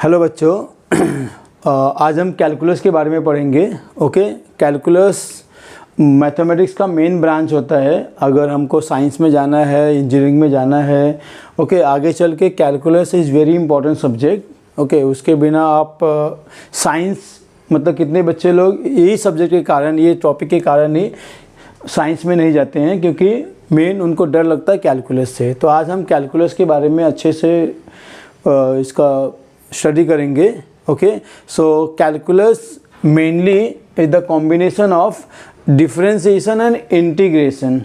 Hello बच्चों, आज हम कैलकुलस के बारे में पढ़ेंगे। ओके, कैलकुलस मैथमेटिक्स का मेन ब्रांच होता है। अगर हमको साइंस में जाना है, इंजीनियरिंग में जाना है, ओके, आगे चल के calculus is very important subject. Okay, उसके बिना आप साइंस मतलब कितने बच्चे लोग यही सब्जेक्ट के कारण, ये टॉपिक के कारण ही साइंस में नहीं जाते हैं, क्योंकि मेन उनको डर लगता है कैलकुलस से। तो आज हम कैलकुलस के बारे में अच्छे से इसका स्टडी करेंगे। Okay, so calculus mainly is the combination of differentiation and integration.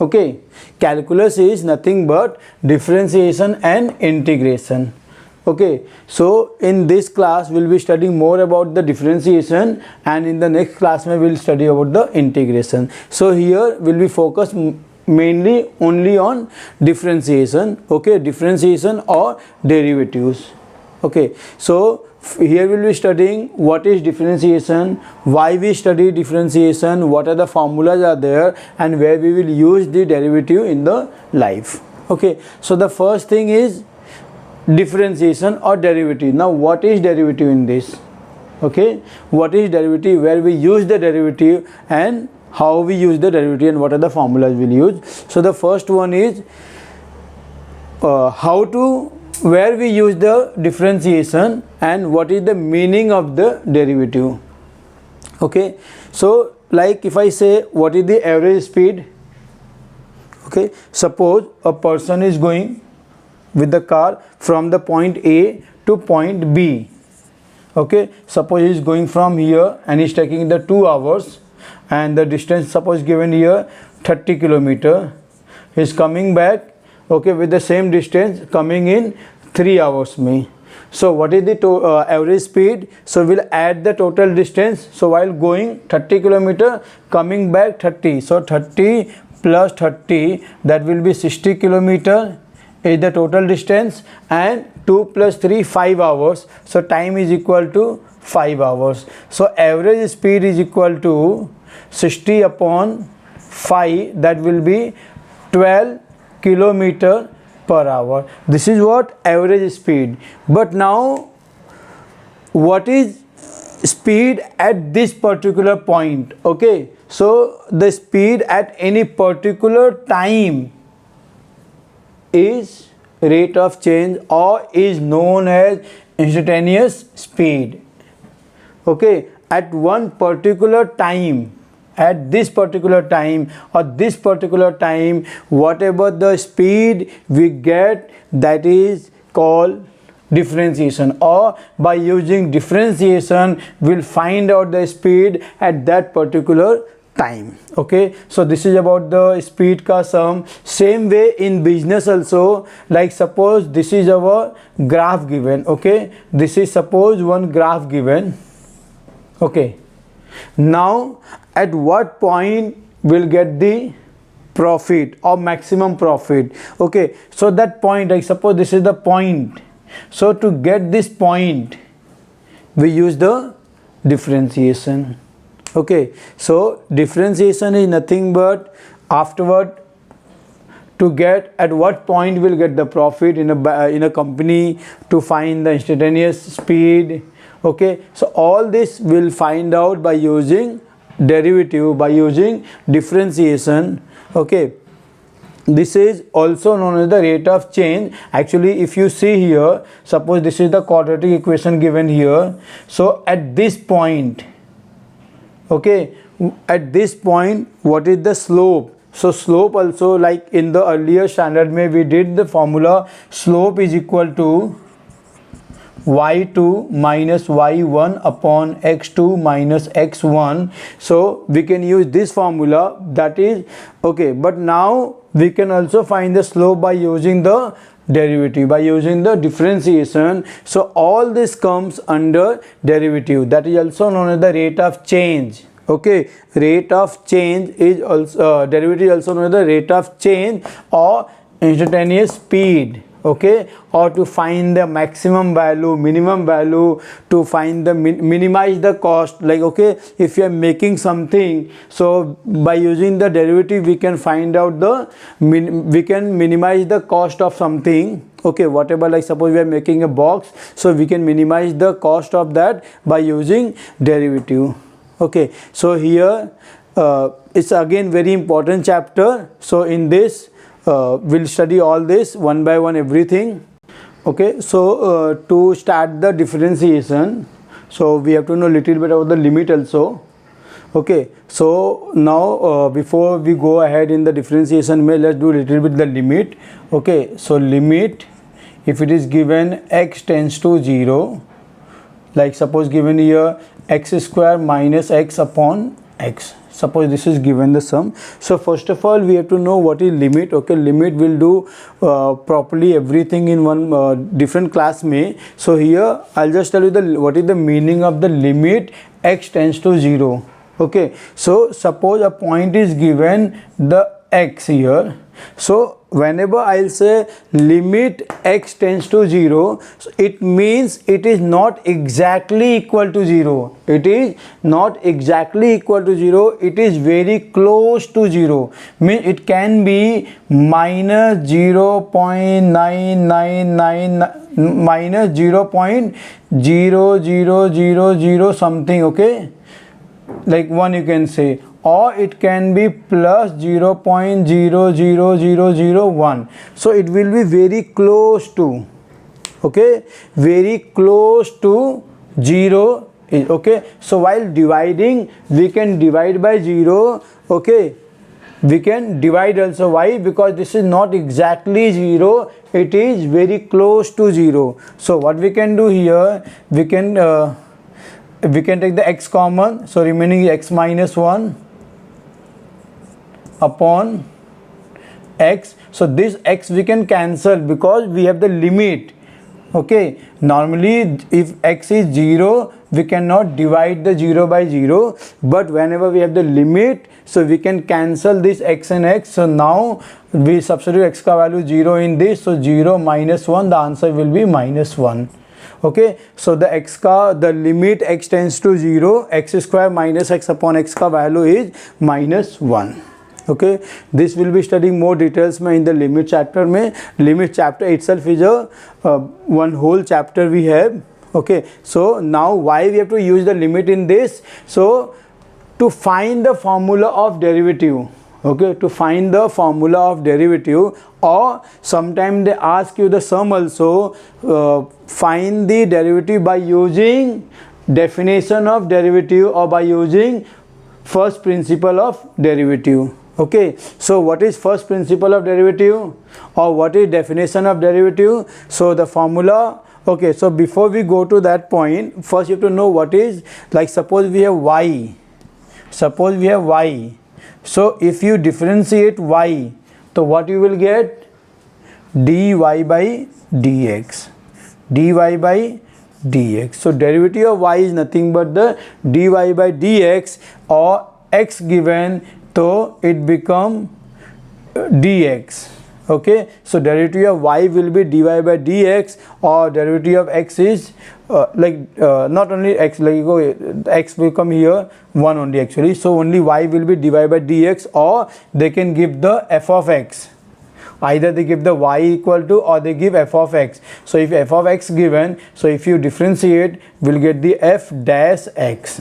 Okay, calculus is nothing but differentiation and integration. Okay, so in this class we'll be studying more about the differentiation, and in the next class we'll study about the integration. So here we'll be focused mainly only on differentiation. Okay, differentiation or derivatives. Okay, so here we'll be studying what is differentiation, why we study differentiation, what are the formulas are there, and where we will use the derivative in the life. Okay, so the first thing is differentiation or derivative. Now what is derivative in this? Okay, what is derivative, where we use the derivative, and how we use the derivative, and what are the formulas we'll use. So the first one is how to, where we use the differentiation, and what is the meaning of the derivative. Okay, so like if I say what is the average speed. Okay, suppose a person is going with the car from the point A to point B. Okay, suppose he is going from here and he is taking the 2 hours, and the distance suppose given here 30 kilometer. He is coming back, okay, with the same distance, coming in 3 hours में. So what is the average speed? So we'll add the total distance. So while going 30 kilometer, coming back 30, so 30 plus 30, that will be 60 kilometer is the total distance, and 2 plus 3 5 hours, so time is equal to 5 hours. So average speed is equal to 60 upon 5, that will be 12 kilometer per hour. This is what average speed. But now what is speed at this particular point? Okay, so the speed at any particular time is rate of change, or is known as instantaneous speed. Okay, at one particular time, at this particular time or this particular time, whatever the speed we get, that is called differentiation, or by using differentiation we'll find out the speed at that particular time. Okay, so this is about the speed ka sum. Same way in business also, like suppose this is our graph given. Okay, this is suppose one graph given. Okay, now at what point we'll get the profit or maximum profit. Okay, so that point, like suppose this is the point, so to get this point we use the differentiation. Okay, so differentiation is nothing but afterward to get at what point we'll get the profit in a company, to find the instantaneous speed. Okay, so all this we'll find out by using derivative, by using differentiation. Okay, this is also known as the rate of change. Actually, if you see here, suppose this is the quadratic equation given here. So at this point, okay, at this point what is the slope? So slope also, like in the earlier standard may we did the formula, slope is equal to y2 minus y1 upon x2 minus x1. So we can use this formula, that is okay. But now we can also find the slope by using the derivative, by using the differentiation. So all this comes under derivative, that is also known as the rate of change. Okay, rate of change is also derivative is also known as the rate of change or instantaneous speed. okay, or to find the maximum value, minimum value, to find the minimize the cost. Like, okay, if you are making something, so by using the derivative we can find out the we can minimize the cost of something, okay, whatever. Like suppose we are making a box, so we can minimize the cost of that by using derivative. Okay, so here it's again very important chapter. So in this we'll study all this one by one, everything. Okay, so to start the differentiation, so we have to know little bit about the limit also. Okay, so now before we go ahead in the differentiation, let's do a little bit the limit. Okay, so limit, if it is given x tends to 0, like suppose given here x square minus x upon x, suppose this is given the sum. So first of all we have to know what is limit. Okay, limit will do properly everything in one different class may. So here I'll just tell you the what is the meaning of the limit x tends to 0. Okay, so suppose a point is given the x here, so whenever I'll say limit x tends to 0, so it means it is not exactly equal to 0. It is not exactly equal to 0. It is very close to 0. Means it can be minus 0.999 minus 0.0000 something. Okay, like 1 you can say, or it can be plus 0.00001. so it will be very close to, okay, very close to 0. Okay, so while dividing we can divide by 0. Okay, we can divide also. Why? Because this is not exactly 0, it is very close to 0. So what we can do here, we can take the x common, so remaining is x minus 1 upon x. So this x we can cancel because we have the limit. Okay, normally if x is 0 we cannot divide the 0 by 0, but whenever we have the limit, so we can cancel this x and x. So now we substitute x ka value 0 in this, so 0 minus 1, the answer will be minus 1. Okay, so the the limit x tends to 0, x square minus x upon x ka value is minus 1. Okay, this will be studying more details में in the limit chapter में. Limit chapter itself is a one whole chapter we have. Okay, so now why we have to use the limit in this? So to find the formula of derivative. Okay, to find the formula of derivative, or sometimes they ask you the sum also, find the derivative by using definition of derivative or by using first principle of derivative. Okay, so what is first principle of derivative or what is definition of derivative? So the formula. Okay, so before we go to that point, first you have to know what is, like suppose we have y, so if you differentiate y, so what you will get? dy by dx, so derivative of y is nothing but the dy by dx, or x given, so it become dx. Okay, so derivative of y will be dy by dx, or derivative of x is not only x, like x will come here 1 only actually, so only y will be dy by dx, or they can give the f of x. Either they give the y equal to, or they give f of x. So if f of x given, so if you differentiate, we'll get the f dash x.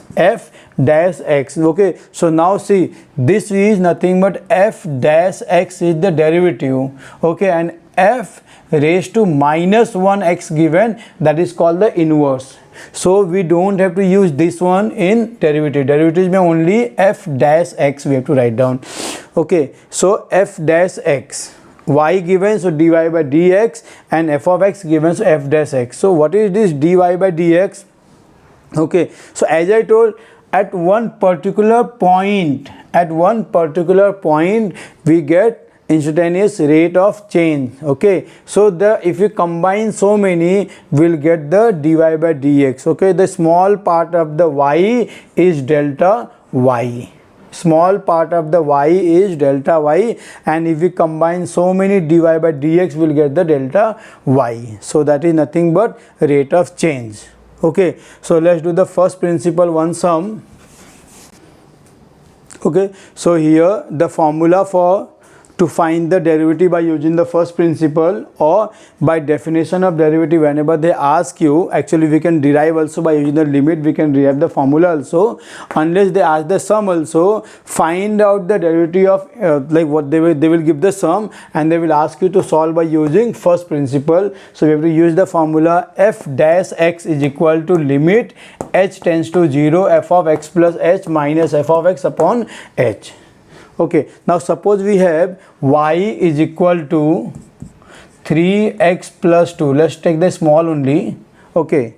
Okay, so now see, this is nothing but f dash x is the derivative. Okay, and f raised to minus 1 x given, that is called the inverse. So we don't have to use this one in derivative. Derivatives may only f dash x we have to write down. Okay, so f dash x, y given, so dy by dx, and f of x given, so f dash x. So what is this dy by dx? Okay, so as I told, at one particular point we get instantaneous rate of change. Okay, so if you combine so many, we'll get the dy by dx. Okay, the small part of the y is delta y. small part of the y is delta y, and if we combine so many dy by dx, we'll get the delta y. So that is nothing but rate of change. Okay, so let's do the first principle one sum. Okay, so here the formula for to find the derivative by using the first principle, or by definition of derivative, whenever they ask you, actually we can derive also by using the limit, we can derive the formula also. Unless they ask the sum also, find out the derivative of like what they will give the sum, and they will ask you to solve by using first principle. So we have to use the formula f dash x is equal to limit h tends to 0 f of x plus h minus f of x upon h. Okay, now suppose we have y is equal to 3x plus 2. Let's take the small only. Okay,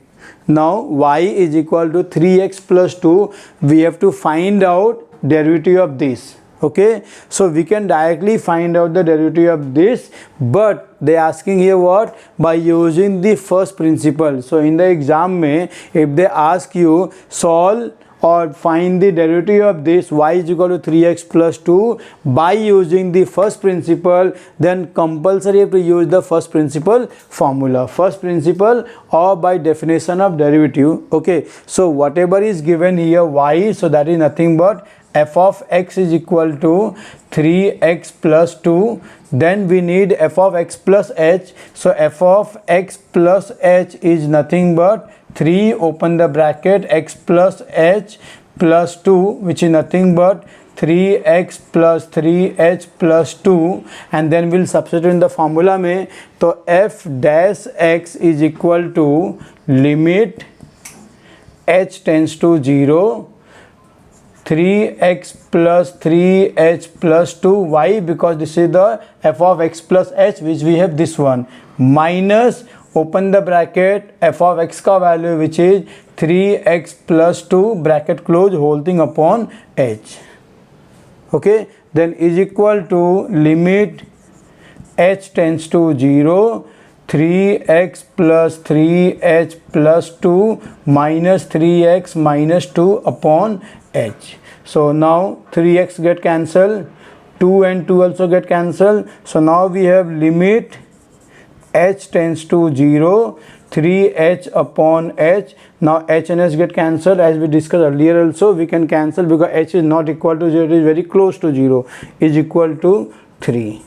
now y is equal to 3x plus 2. We have to find out derivative of this. Okay, so we can directly find out the derivative of this, but they asking here what? By using the first principle. So in the exam mein, if they ask you solve or find the derivative of this y is equal to 3x plus 2 by using the first principle, then compulsory you have to use the first principle formula, first principle or by definition of derivative. Okay, so whatever is given here y, so that is nothing but f of x is equal to 3x plus 2. Then we need f of x plus h. So f of x plus h is nothing but 3 open the bracket x plus h plus 2, which is nothing but 3x plus 3h plus 2, and then we'll substitute in the formula mein. So f dash x is equal to limit h tends to 0 3x plus 3h plus 2. Why? Because this is the f of x plus h, which we have this one, minus open the bracket f of x का value which is 3x plus 2 bracket close whole thing upon h. Okay, then is equal to limit h tends to 0 3x plus 3h plus 2 minus 3x minus 2 upon h. So now 3x get cancelled, 2 and 2 also get cancelled. So now we have limit h tends to 0 3h upon h. Now h and h get cancelled, as we discussed earlier also. We can cancel because h is not equal to 0, it is very close to 0, is equal to 3.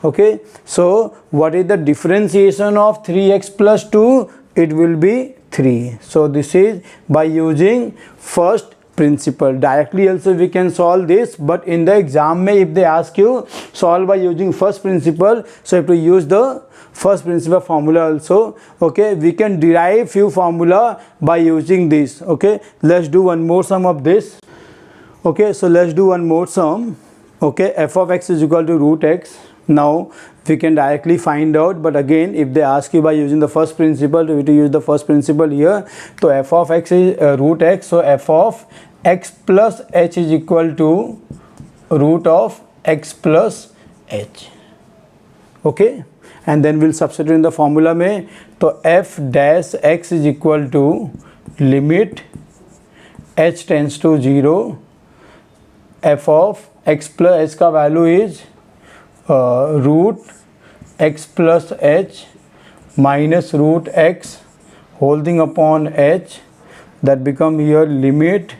Okay, so what is the differentiation of 3x plus 2? It will be 3. So this is by using first principle. Directly also we can solve this, but in the exam mein if they ask you solve by using first principle, so you have to use the first principle formula also. Okay, we can derive few formula by using this. Okay, let's do one more sum of this. Okay, so let's do one more sum. Okay, f of x is equal to root x. Now we can directly find out, but again if they ask you by using the first principle, we have to use the first principle here. So f of x is root x, so f of x plus h is equal to root of x plus h. Okay, and then we'll substitute in the formula mein. So f dash x is equal to limit h tends to 0 f of x plus h ka value is root x plus h minus root x whole thing upon h, that become here limit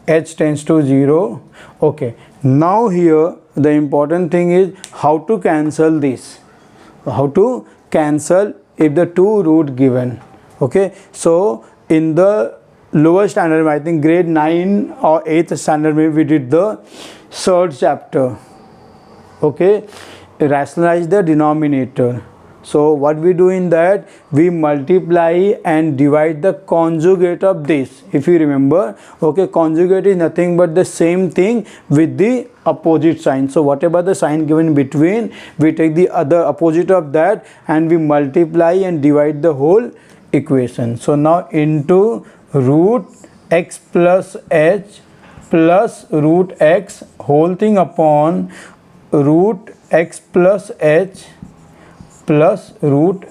h tends to 0. Okay, now here the important thing is how to cancel this, how to cancel if the two root given. Okay, so in the lower standard, I think grade 9 or 8th standard, maybe we did the third chapter. Okay, rationalize the denominator. So what we do in that, we multiply and divide the conjugate of this, if you remember. Okay, conjugate is nothing but the same thing with the opposite sign. So whatever the sign given between, we take the other opposite of that and we multiply and divide the whole equation. So now into root x plus h plus root x whole thing upon root x plus h plus root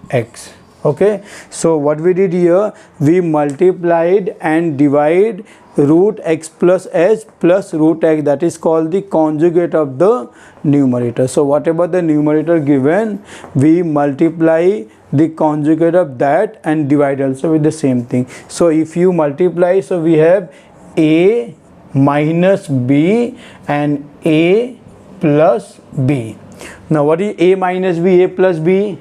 x. Okay, so what we did here, we multiplied and divide root x plus h plus root x, that is called the conjugate of the numerator. So whatever the numerator given, we multiply the conjugate of that and divide also with the same thing. So if you multiply, so we have a minus b and a plus b. Now what is a minus b, a plus b?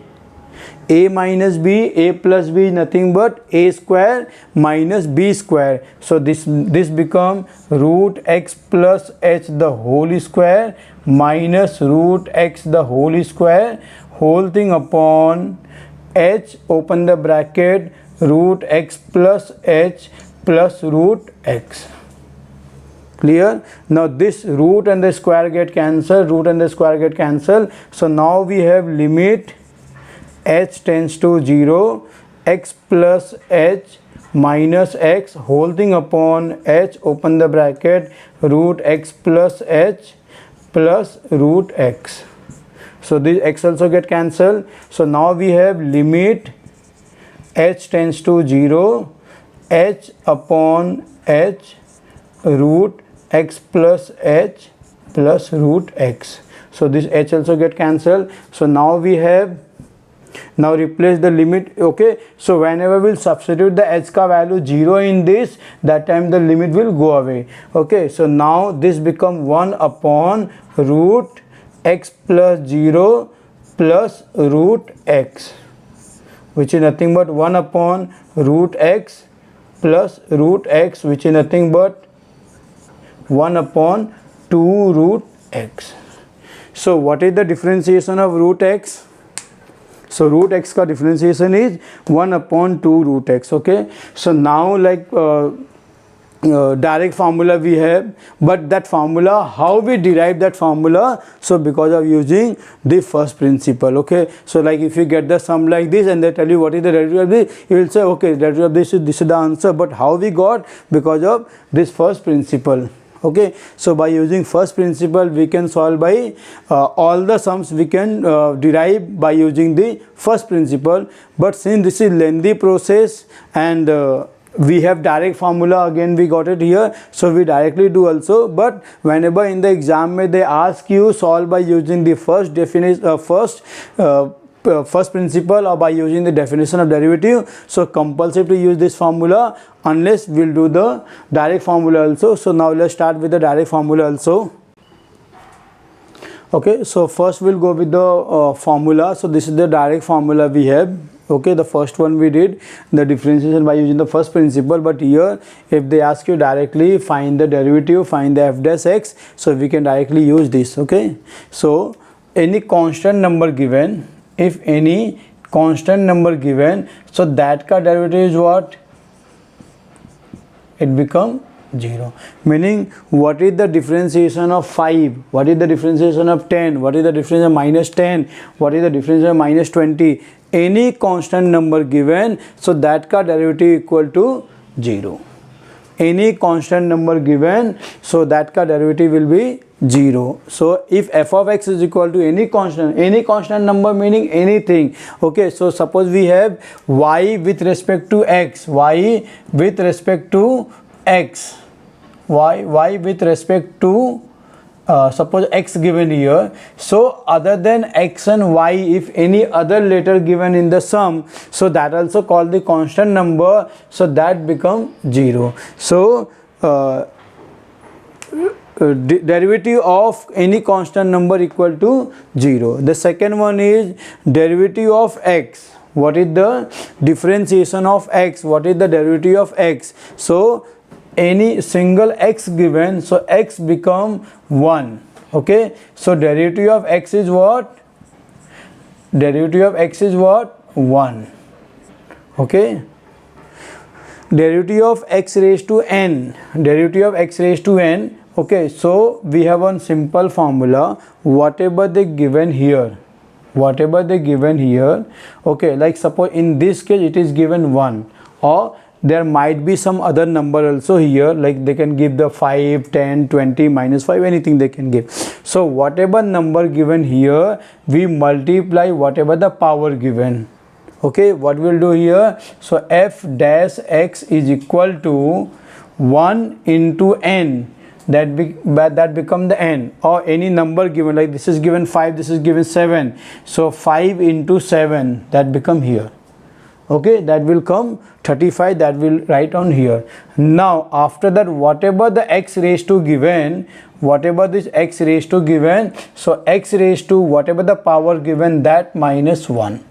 A minus b, a plus b is nothing but a square minus b square. So this become root x plus h the whole square minus root x the whole square, whole thing upon h, open the bracket, root x plus h plus root x. Clear? Now this root and the square get cancelled, root and the square get cancelled. So now we have limit h tends to 0, x plus h minus x, whole thing upon h, open the bracket, root x plus h plus root x. So this x also get cancelled. So now we have limit h tends to 0, h upon h, root x plus h plus root x. So this h also get cancelled. So now we have, now replace the limit. Okay, so whenever we'll substitute the h ka value 0 in this, that time the limit will go away. Okay, so now this become 1 upon root x plus 0 plus root x, which is nothing but 1 upon root x plus root x, which is nothing but 1 upon 2 root x. So what is the differentiation of root x? So root x ka differentiation is 1 upon 2 root x. Okay, so now like direct formula we have, but that formula, how we derive that formula? So because of using the first principle. Okay, so like if you get the sum like this and they tell you what is the derivative of this, you will say okay, derivative of this is the answer. But how we got? Because of this first principle. Okay, so by using first principle we can solve by all the sums we can derive by using the first principle. But since this is lengthy process and we have direct formula, again we got it here, so we directly do also. But whenever in the exam they ask you solve by using the first definition, first principle or by using the definition of derivative, so compulsory to use this formula, unless we'll do the direct formula also. So now let's start with the direct formula also. Okay, so first we'll go with the formula. So this is the direct formula we have. Okay, the first one we did the differentiation by using the first principle, but here if they ask you directly find the derivative, find the f dash x, so we can directly use this. Okay, so any constant number given, if any constant number given, so that ka derivative is what? It become 0. Meaning what is the differentiation of 5? What is the differentiation of 10? What is the differentiation of minus 10? What is the differentiation of minus 20? Any constant number given, so that ka derivative equal to 0. Any constant number given, so that ka derivative will be 0. So if f of x is equal to any constant number meaning anything. Okay, so suppose we have y with respect to x, y with respect to x, y with respect to suppose x given here. So other than x and y, if any other letter given in the sum, so that also called the constant number, so that become 0. So derivative of any constant number equal to 0. The second one is derivative of x. What is the differentiation of x? What is the derivative of x? So any single x given, so x become 1. Okay, so derivative of x is what? Derivative of x is what? 1. Okay, derivative of x raised to n, derivative of x raised to n. Okay, so we have one simple formula, whatever they given here, okay, like suppose in this case it is given 1, or there might be some other number also here, like they can give the 5, 10, 20, minus 5, anything they can give. So whatever number given here, we multiply whatever the power given. Okay, what we'll do here, so f dash x is equal to 1 into n, that become the n, or any number given, like this is given 5, this is given 7, so 5 into 7, that become here. Okay, that will come 35, that will write on here. Now after that, whatever the x raised to given, whatever this x raised to given, so x raised to whatever the power given, that minus 1.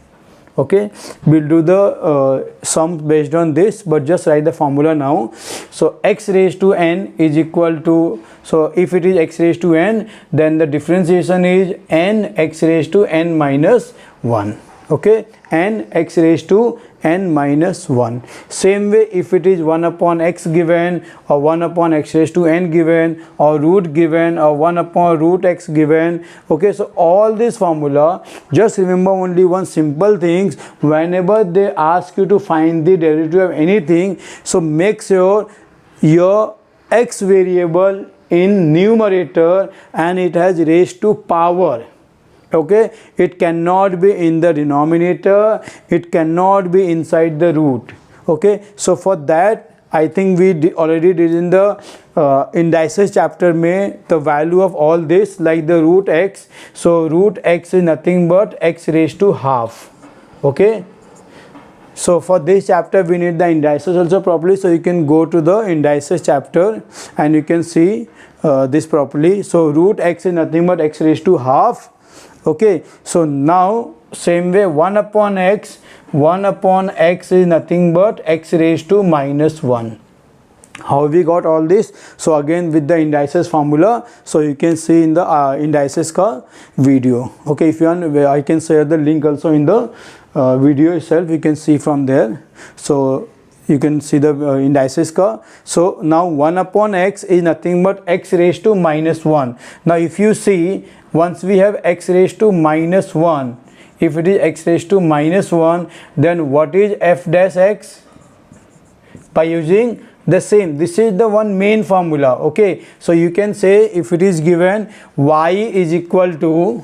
Okay, we'll do the sum based on this, but just write the formula now. So x raised to n is equal to, so if it is x raised to n, then the differentiation is n x raised to n minus 1. Okay, n x raised to n minus 1. Same way, if it is 1 upon x given, or 1 upon x raised to n given, or root given, or 1 upon root x given. Okay, so all this formula, just remember only one simple things. Whenever they ask you to find the derivative of anything, so make sure your x variable in numerator and it has raised to power. Okay, it cannot be in the denominator, it cannot be inside the root. Okay, so for that, I think we already did in the indices chapter में the value of all this, like the root x. So root x is nothing but x raised to half. Okay, so for this chapter we need the indices also properly, so you can go to the indices chapter and you can see this properly. So root x is nothing but x raised to half. Okay, so now same way, 1 upon x is nothing but x raised to minus 1. How we got all this? So again with the indices formula, so you can see in the indices ka video. Okay, if you want, I can share the link also in the video itself, you can see from there. So you can see the indices ka. So now 1 upon x is nothing but x raised to minus 1. Now if you see, once we have x raised to minus 1, if it is x raised to minus 1, then what is f dash x? By using the same, this is the one main formula. Okay, so you can say if it is given y is equal to,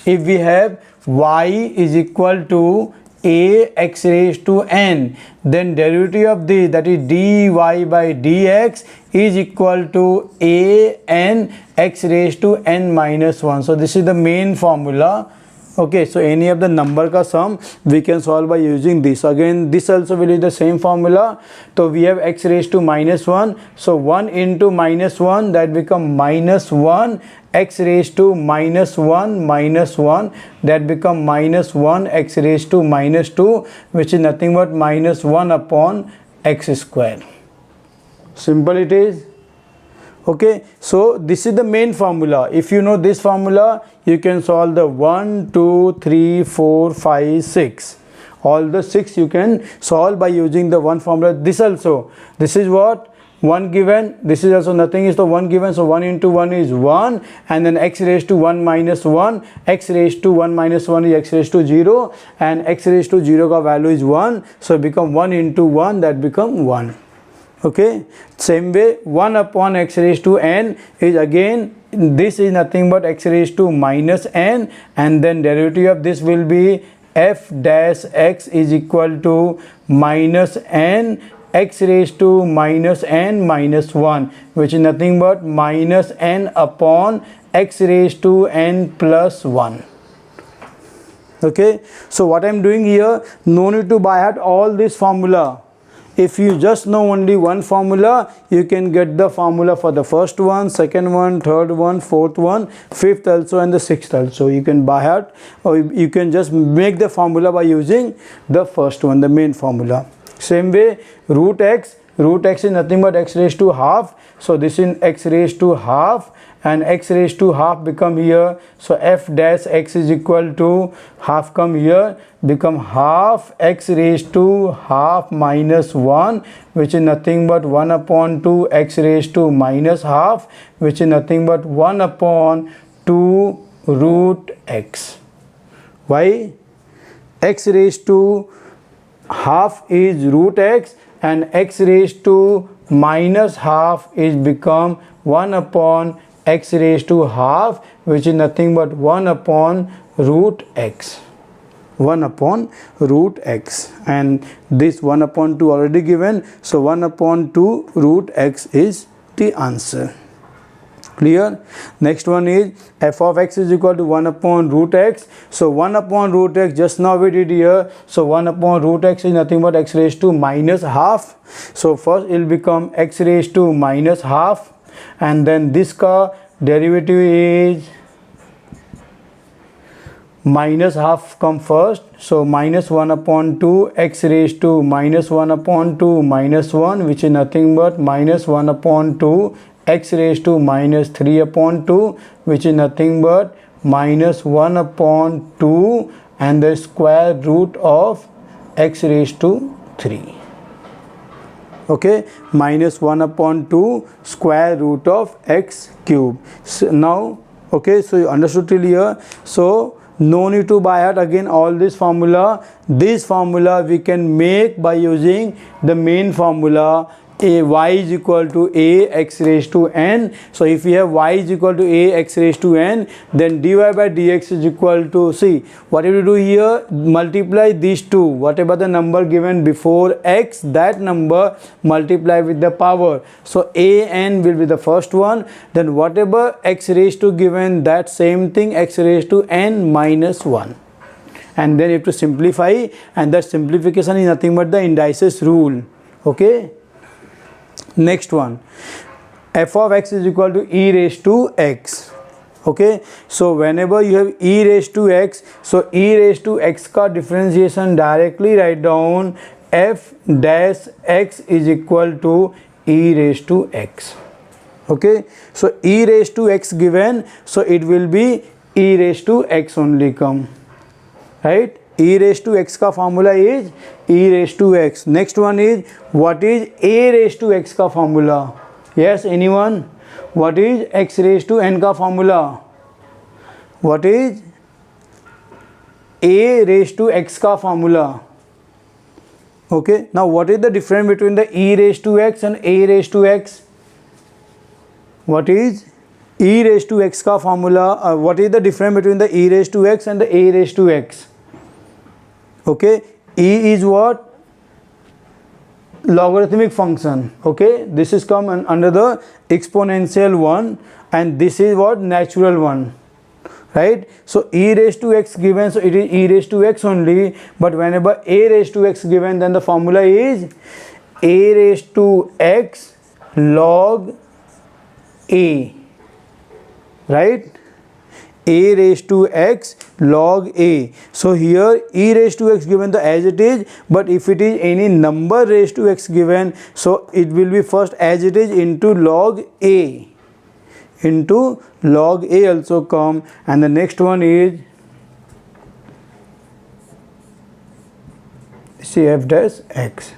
if we have y is equal to a x raised to n, then derivative of this, that is dy by dx, is equal to a n x raised to n minus 1. So this is the main formula. Okay, so any of the number ka sum we can solve by using this. Again, this also will be the same formula. So we have x raised to minus 1, so 1 into minus 1, that become minus 1, x raised to minus 1 minus 1, that become minus 1 x raised to minus 2, which is nothing but minus 1 upon x square. Simple it is. Okay, so this is the main formula. If you know this formula, you can solve the 1, 2, 3, 4, 5, 6. All the 6 you can solve by using the one formula. This also, this is what? 1 given, this is also nothing, is the 1 given, so 1 into 1 is 1, and then x raised to 1 minus 1, x raised to 1 minus 1 is x raised to 0, and x raised to 0 ka value is 1, so become 1 into 1, that become 1. Okay, same way 1 upon x raised to n is again, this is nothing but x raised to minus n, and then derivative of this will be f dash x is equal to minus n x raised to minus n minus 1, which is nothing but minus n upon x raised to n plus 1. Okay, so what I am doing here, no need to by heart all this formula. If you just know only one formula, you can get the formula for the first one, second one, third one, fourth one, fifth also, and the sixth also. You can by heart, or you can just make the formula by using the first one, the main formula. Same way, root x is nothing but x raised to half. So this is x raised to half, and x raised to half become here. So f dash x is equal to half come here, become half x raised to half minus 1, which is nothing but 1 upon 2 x raised to minus half, which is nothing but 1 upon 2 root x. Why? X raised to half is root x, and x raised to minus half is become 1 upon x raised to half, which is nothing but 1 upon root x. 1 upon root x, and this 1 upon 2 already given, so 1 upon 2 root x is the answer. Clear? Next one is f of x is equal to 1 upon root x. So 1 upon root x, just now we did here, so 1 upon root x is nothing but x raised to minus half. So first it will become x raised to minus half, and then this ka derivative is minus half come first, so minus 1 upon 2 x raised to minus 1 upon 2 minus 1, which is nothing but minus 1 upon 2 x raised to minus 3 upon 2, which is nothing but minus 1 upon 2 and the square root of x raised to 3. Okay, minus 1 upon 2 square root of x cube. So now, okay, so you understood till here. So no need to by heart again all this formula. This formula we can make by using the main formula, a y is equal to a x raised to n. So if we have y is equal to a x raised to n, then dy by dx is equal to, see what you do here, multiply these two, whatever the number given before x, that number multiply with the power. So a n will be the first one, then whatever x raised to given, that same thing x raised to n minus 1, and then you have to simplify, and that simplification is nothing but the indices rule. Okay, next one, f of x is equal to e raised to x. Okay, so whenever you have e raised to x, so e raised to x ka differentiation directly write down f dash x is equal to e raised to x. Okay, so e raised to x given, so it will be e raised to x only come, right? E raised to x ka formula is e raised to x. Next one is, what is a raised to x ka formula? Yes, anyone? What is x raised to n ka formula? What is a raised to x ka formula? Okay, now what is the difference between the e raised to x and a raised to x? What is e raised to x ka formula? What is the difference between the e raised to x and the a raised to x? Okay, e is what? Logarithmic function. Okay, this is come under the exponential one, and this is what? Natural one, right? So e raised to x given, so it is e raised to x only, but whenever a raised to x given, then the formula is a raised to x log a, right? A raised to x log a. So here e raised to x given the as it is, but if it is any number raised to x given, so it will be first as it is into log a, into log a also come, and the next one is f dash x.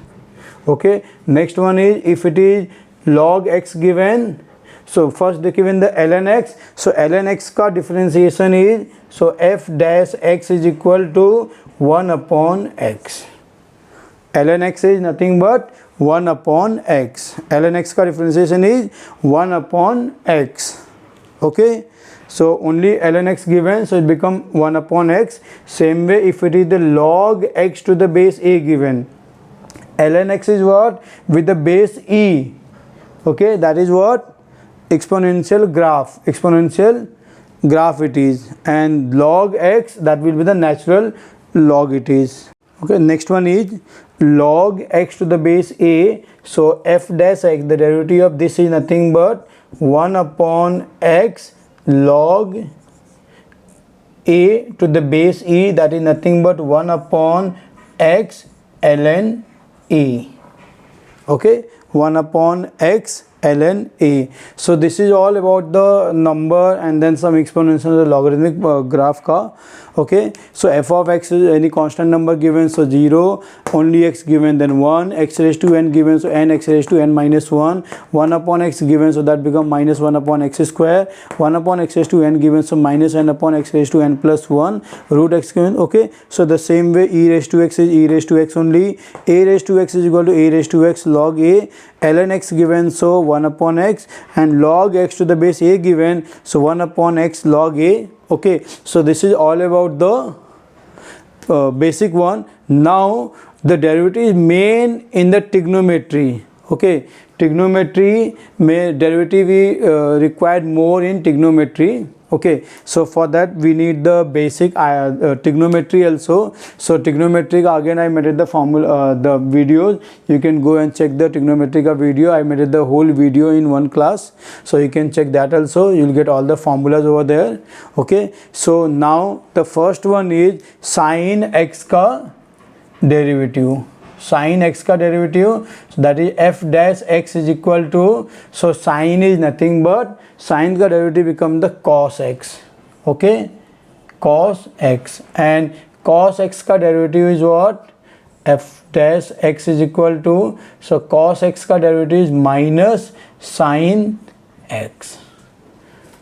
Okay, next one is, if it is log x given, so first they given the ln x, so ln x ka differentiation is, so f dash x is equal to 1 upon x. Ln x is nothing but 1 upon x. Ln x ka differentiation is 1 upon x. Okay, so only ln x given, so it become 1 upon x. Same way, if it is the log x to the base a given, ln x is what? With the base e. Okay, that is what? Exponential graph it is, and log x, that will be the natural log it is. Okay, next one is log x to the base a, so f dash x, the derivative of this is nothing but 1 upon x log a to the base e, that is nothing but 1 upon x ln a. Okay, 1 upon x ln a. So this is all about the number and then some explanation of the logarithmic graph ka. Okay, so f of x is any constant number given, so 0, only x given, then 1, x raised to n given, so n x raised to n minus 1, 1 upon x given, so that become minus 1 upon x square, 1 upon x raised to n given, so minus n upon x raised to n plus 1, root x given. Okay, so the same way e raised to x is e raised to x only, a raised to x is equal to a raised to x log a, ln x given, so 1 upon x, and log x to the base a given, so 1 upon x log a. Okay, so this is all about the basic one. Now the derivative is main in the trigonometry. Okay, trigonometry may derivative required more in trigonometry. Okay, so for that we need the basic trigonometry also. So trigonometry again I made the formula, the videos. You can go and check the trigonometry video. I made the whole video in one class, so you can check that also. You'll get all the formulas over there. Okay, so now the first one is sin x ka derivative. Sin x का derivative, so that is f dash x is equal to, so sin is nothing but sin का derivative become the cos x. Okay, cos x, and cos x का derivative is what? F dash x is equal to, so cos x का derivative is minus sin x.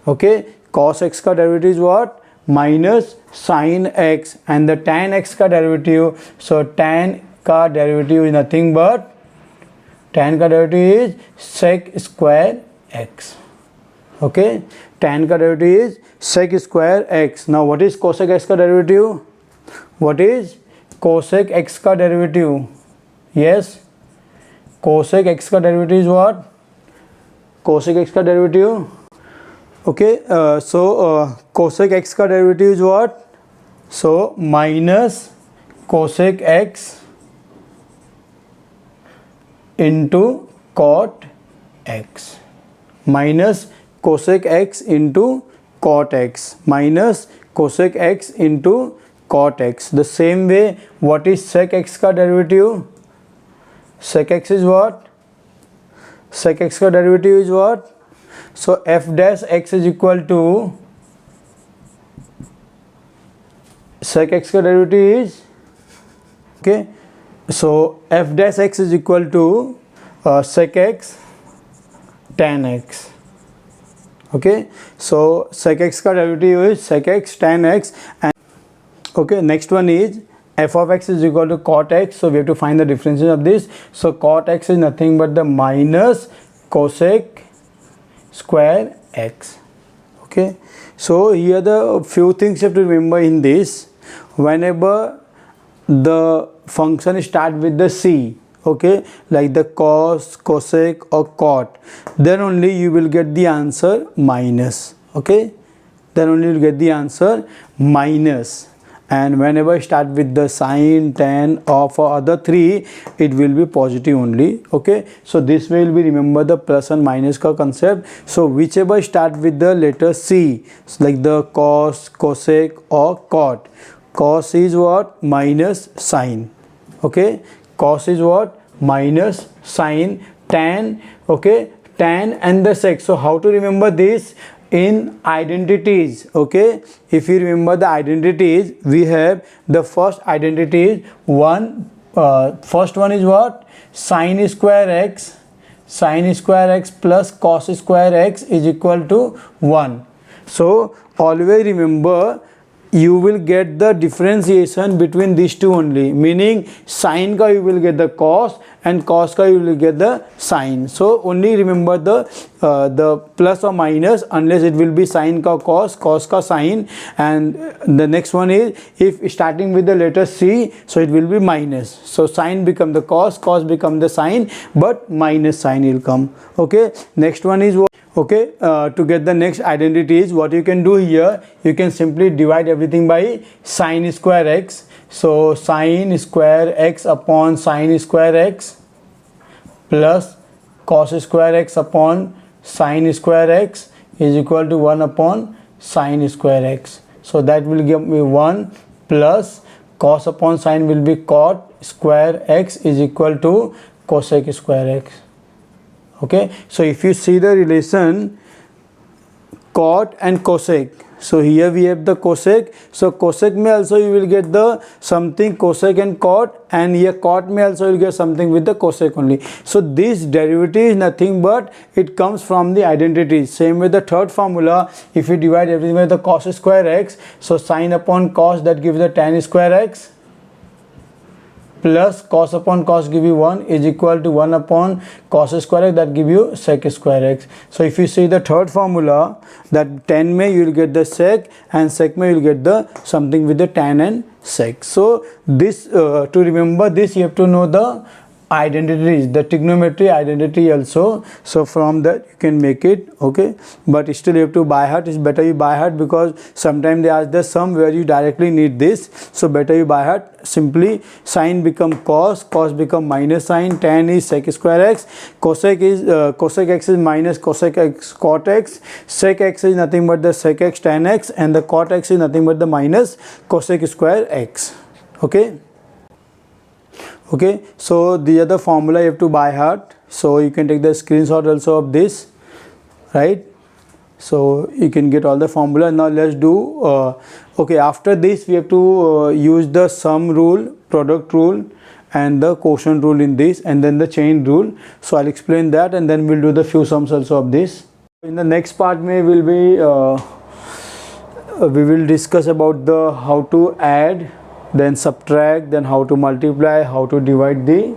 Okay, cos x का derivative is what? Minus sin x, and the tan x का derivative, so tan का derivative is nothing but, tan का derivative is sec square x. Okay, tan का derivative is sec square x. Now what is cosec x का derivative? What is cosec x का derivative? Yes, cosec x का derivative is what? Cosec x का derivative. Okay, so cosec x का derivative is what? So minus cosec x into cot x, minus cosec x into cot x, minus cosec x into cot x. The same way, what is sec x का derivative? Sec x is what? Sec x का derivative is what? So f dash x is equal to, sec x का derivative is, okay, so f dash x is equal to sec x tan x. Okay, so sec x का derivative is sec x tan x. And okay, next one is f of x is equal to cot x. So we have to find the differences of this. So cot x is nothing but the minus cosec square x. Okay, so here the few things you have to remember in this. Whenever the function start with the c, okay, like the cos, cosec or cot, then only you will get the answer minus. Okay, then only you will get the answer minus. And whenever start with the sin, tan or for other three, it will be positive only. Okay, so this way will be remember the plus and minus ka concept. So whichever start with the letter c, like the cos, cosec or cot. Cos is what? Minus sin. Okay, cos is what? Minus sin. Tan, okay, tan and the sec. So how to remember this? In identities. Okay, if you remember the identities, we have the first identity is one. First one is what? Sin square x. Sin square x plus cos square x is equal to 1. So always remember, you will get the differentiation between these two only, meaning sin ka you will get the cos and cos ka you will get the sin. So only remember the plus or minus, unless it will be sin ka cos, cos ka sin. And the next one is, if starting with the letter c, so it will be minus. So sin become the cos, cos become the sin, but minus sin will come. Okay, next one is what? Okay, to get the next identities, what you can do here, you can simply divide everything by sin square x. So sin square x upon sin square x plus cos square x upon sin square x is equal to 1 upon sin square x. So that will give me 1 plus cos upon sin will be cot square x is equal to cosec square x. Okay, so if you see the relation cot and cosec, so here we have the cosec. So cosec may also you will get the something cosec and cot, and here cot may also you will get something with the cosec only. So this derivative is nothing but it comes from the identity. Same with the third formula, if you divide everything by the cos square x, so sin upon cos, that gives the tan square x. plus cos upon cos give you 1 is equal to 1 upon cos square x, that give you sec square x. So if you see the third formula, that tan mein you will get the sec and sec mein you will get the something with the tan and sec. So this to remember this you have to know the identities, the trigonometry identity also. So from that you can make it, okay, but still you have to by heart. It's better you by heart because sometimes they ask the sum where you directly need this, so better you by heart. Simply sine become cos, cos become minus sine, tan is sec square x, cosec is cosec x is minus cosec x cot x, sec x is nothing but the sec x tan x, and the cot x is nothing but the minus cosec square x. Okay. Okay, so the other formula you have to by heart, so you can take the screenshot also of this, right? So you can get all the formula. Now let's do okay, after this we have to use the sum rule, product rule and the quotient rule in this, and then the chain rule. So I'll explain that and then we'll do the few sums also of this. In the next part we will discuss about the how to add, then subtract, then how to multiply, how to divide the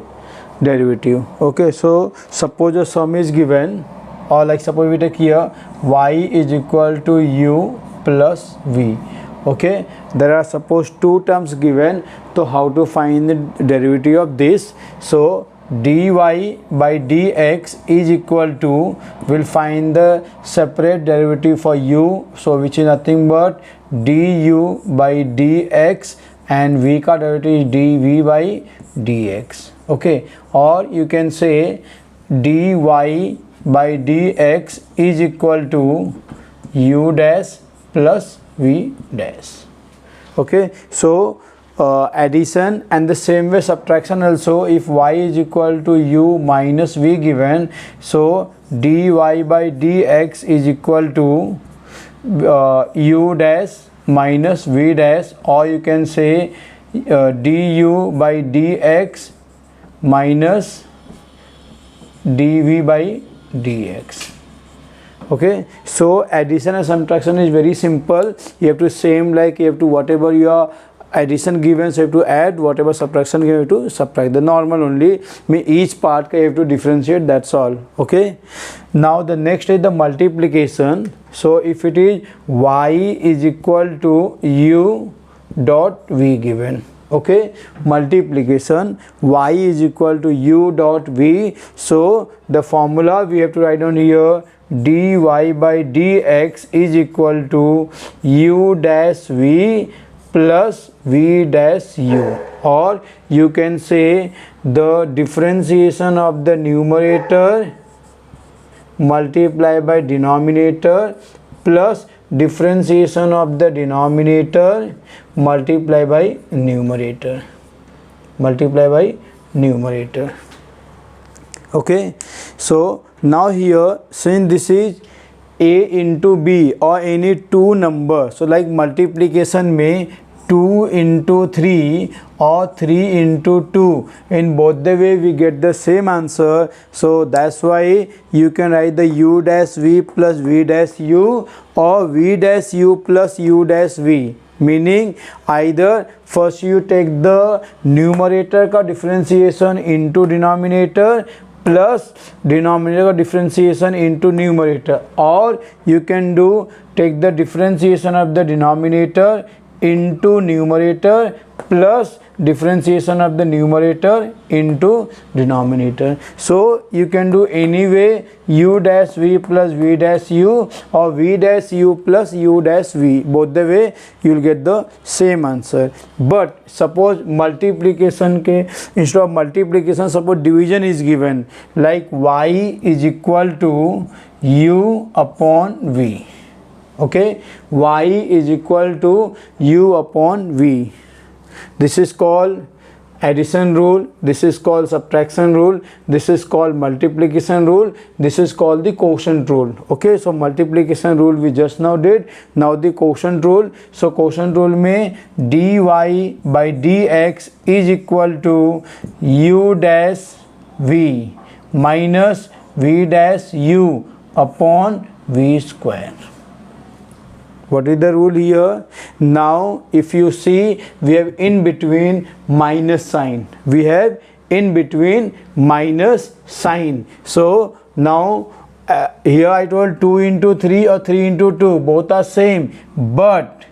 derivative. Okay, so suppose a sum is given, or like suppose we take here y is equal to u plus v. Okay, there are suppose two terms given, so how to find the derivative of this? So dy by dx is equal to, we'll find the separate derivative for u, so which is nothing but du by dx, and v का derivative is dv by dx. Okay, or you can say dy by dx is equal to u dash plus v dash. Okay, so addition, and the same way subtraction also. If y is equal to u minus v given, so dy by dx is equal to u dash minus v dash, or you can say du by dx minus dv by dx. Okay, so addition and subtraction is very simple. You have to same like you have to whatever your addition given, so you have to add, whatever subtraction given you have to subtract. The normal only, each part you have to differentiate, that's all. Okay, now the next is the multiplication. So if it is y is equal to u dot v given, okay, multiplication y is equal to u dot v, so the formula we have to write down here, dy by dx is equal to u dash v plus v dash u, or you can say the differentiation of the numerator multiply by denominator plus differentiation of the denominator multiply by numerator, okay. So now here, since this is a into b or any two number, so like multiplication may 2 into 3 or 3 into 2, in both the way we get the same answer. So that's why you can write the u dash v plus v dash u, or v dash u plus u dash v, meaning either first you take the numerator का differentiation into denominator plus denominator का differentiation into numerator, or you can do take the differentiation of the denominator into numerator plus differentiation of the numerator into denominator. So you can do any way, u dash v plus v dash u, or v dash u plus u dash v, both the way you will get the same answer. But suppose multiplication के instead of multiplication, suppose division is given, like y is equal to u upon v. Okay, y is equal to u upon v. This is called addition rule, this is called subtraction rule, this is called multiplication rule, this is called the quotient rule. Okay, so multiplication rule we just now did, now the quotient rule. So quotient rule में dy by dx is equal to u dash v minus v dash u upon v square. What is the rule here? Now if you see, we have in between minus sign. We have in between minus sign. So now here I told 2 into 3 or 3 into 2, both are same, but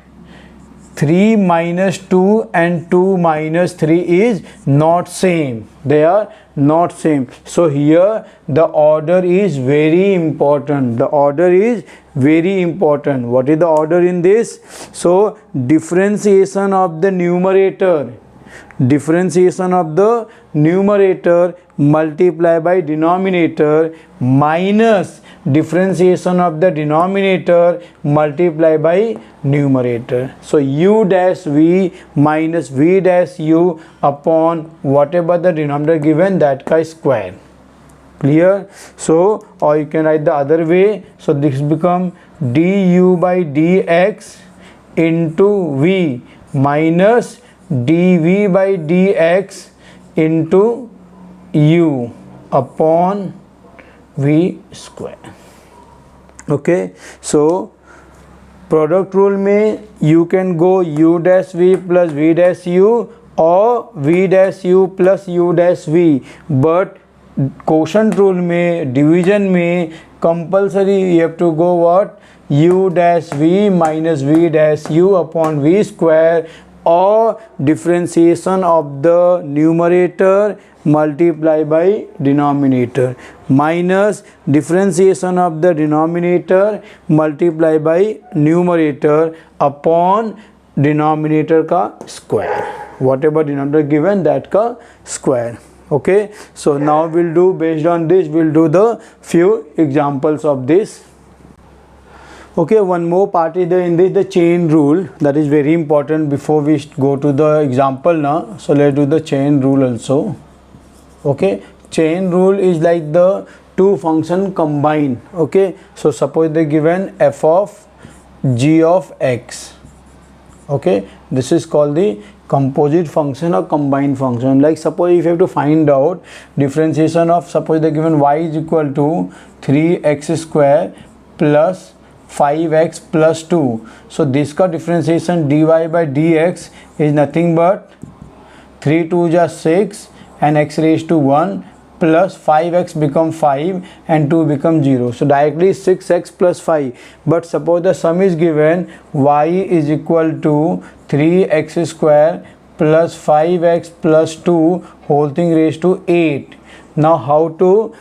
3 minus 2 and 2 minus 3 is not same. They are not same. So here the order is very important. The order is very important. What is the order in this? So differentiation of the numerator, differentiation of the numerator multiply by denominator minus differentiation of the denominator multiply by numerator. So u dash v minus v dash u upon whatever the denominator given, that ka square. Clear? So or you can write the other way. So this become du by dx into v minus dv by dx into u upon v square. Okay, so product rule में you can go u dash v plus v dash u or v dash u plus u dash v, but quotient rule में, division में compulsory you have to go what? U dash v minus v dash u upon v square, or differentiation of the numerator multiply by denominator minus differentiation of the denominator multiply by numerator upon denominator ka square. Whatever denominator given, that ka square. Okay, so now we'll do, based on this we'll do the few examples of this. Okay, one more part is there in this, the chain rule, that is very important before we go to the example now. So let's do the chain rule also. Okay, chain rule is like the two function combine. Okay, so suppose they given f of g of x. Okay, this is called the composite function or combined function. Like suppose if you have to find out differentiation of, suppose they given y is equal to 3x square plus 5x plus 2. So this का differentiation dy by dx is nothing but 3 2 is 6 and x raised to 1 plus 5x become 5 and 2 become 0. So directly 6x plus 5. But suppose the sum is given y is equal to 3x square plus 5x plus 2 whole thing raised to 8. Now how to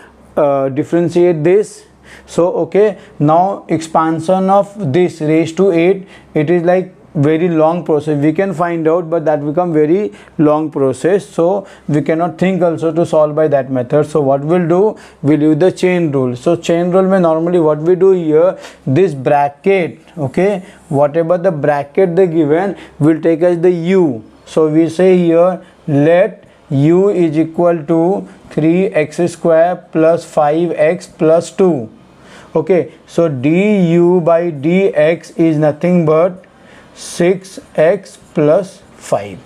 differentiate this? So okay, now expansion of this raised to 8, it is like very long process. We can find out, but that become very long process, so we cannot think also to solve by that method. So what we'll do, we'll use the chain rule. So chain rule mein normally what we do here, this bracket, okay, whatever the bracket they given, we'll take as the u. So we say here let u is equal to 3x square plus 5x plus 2. Okay, so du by dx is nothing but 6x plus 5,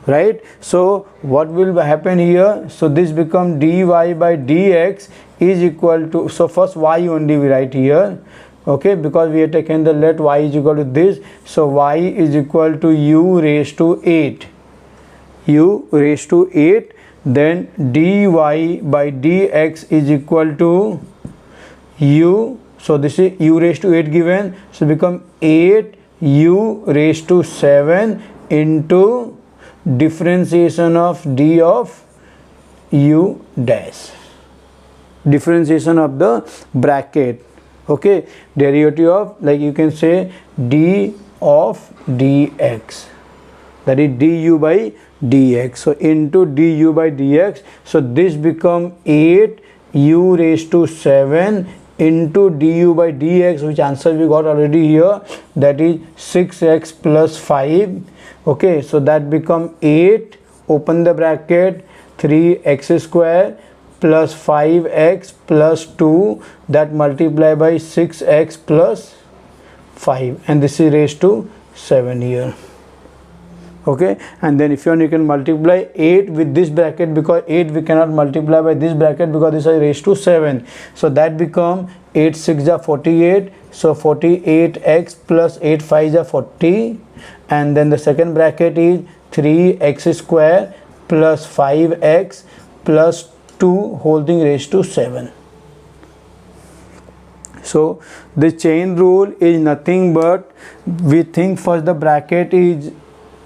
right? So what will happen here? So this become dy by dx is equal to, so first y only we write here, okay, because we have taken the let y is equal to this. So y is equal to u raised to 8, u raised to 8, then dy by dx is equal to u, so this is u raised to 8 given, so become 8 u raised to 7 into differentiation of d of u dash, differentiation of the bracket, okay, derivative of, like you can say d of dx, that is du by dx, so into du by dx. So this become 8 u raised to 7 into du by dx, which answer we got already here, that is 6x plus 5. Okay, so that become 8, open the bracket, 3x square plus 5x plus 2, that multiply by 6x plus 5, and this is raised to 7 here. Okay, and then if you want, you can multiply 8 with this bracket, because 8 we cannot multiply by this bracket because this is raised to 7. So that become 8 6 are 48. So 48x plus 8 5 are 40, and then the second bracket is 3x square plus 5x plus 2 whole thing raised to 7. So the chain rule is nothing but, we think first the bracket is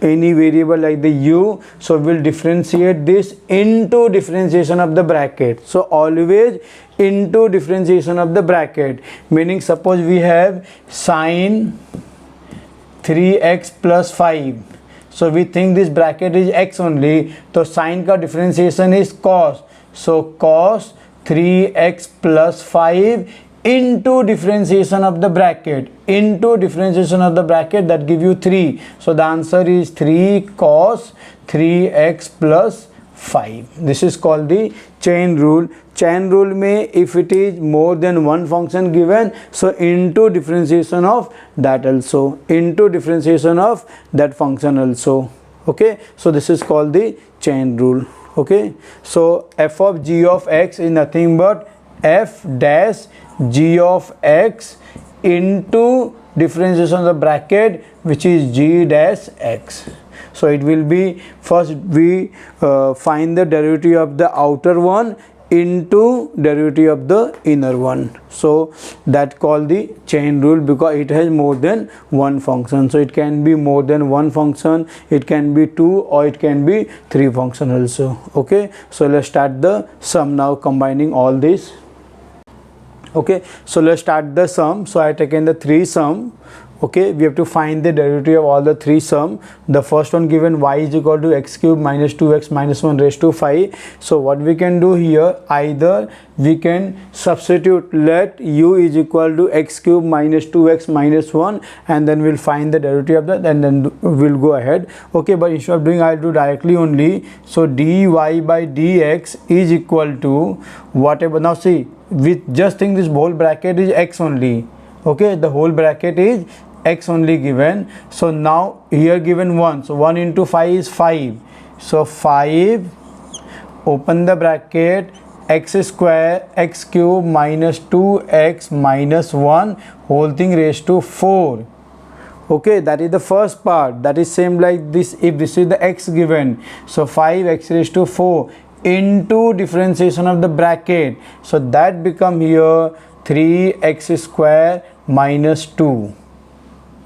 any variable like the u, so we'll differentiate this into differentiation of the bracket. So always into differentiation of the bracket, meaning suppose we have sine 3x plus 5, so we think this bracket is x only, so sine ka differentiation is cos, so cos 3x plus 5 into differentiation of the bracket, that give you 3. So the answer is 3 cos 3x plus 5. This is called the chain rule. Chain rule may, if it is more than one function given, so into differentiation of that also, into differentiation of that function also. Okay, so this is called the chain rule. Okay, so f of g of x is nothing but f dash g of x into differentiation of the bracket, which is g dash x. So it will be, first we find the derivative of the outer one into derivative of the inner one. So that called the chain rule, because it has more than one function. So it can be more than one function, it can be 2, or it can be 3 function also. Okay, so let's start the sum now, combining all this. Okay, so let's start the sum. So I have taken the 3 sum. Okay, we have to find the derivative of all the 3 sum. The first one given, y is equal to x cube minus 2x minus 1 raised to 5. So what we can do here, either we can substitute, let u is equal to x cube minus 2x minus 1, and then we'll find the derivative of that, and then we'll go ahead. Okay, but instead of doing, I'll do directly only. So dy by dx is equal to whatever. Now see, we just think this whole bracket is x only. Okay, the whole bracket is x only given. So now here given 1, so 1 into 5 is 5. So 5, open the bracket, x square x cube minus 2x minus 1 whole thing raised to 4. Okay, that is the first part. That is same like this, if this is the x given, so 5x raised to 4 into differentiation of the bracket, so that become here 3x square minus 2.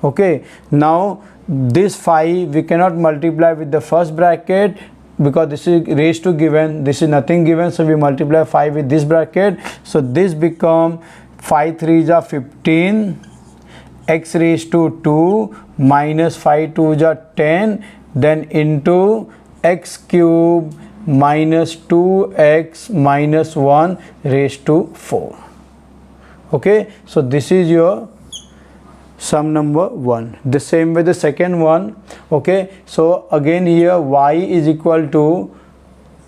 Okay, now this 5 we cannot multiply with the first bracket because this is raised to given, this is nothing given, so we multiply 5 with this bracket. So this become 5 3s are 15, x raised to 2 minus 5 2s are 10, then into x cube minus 2x minus 1 raised to 4. Okay, so this is your sum number 1. The same way the second one. Okay, so again here y is equal to,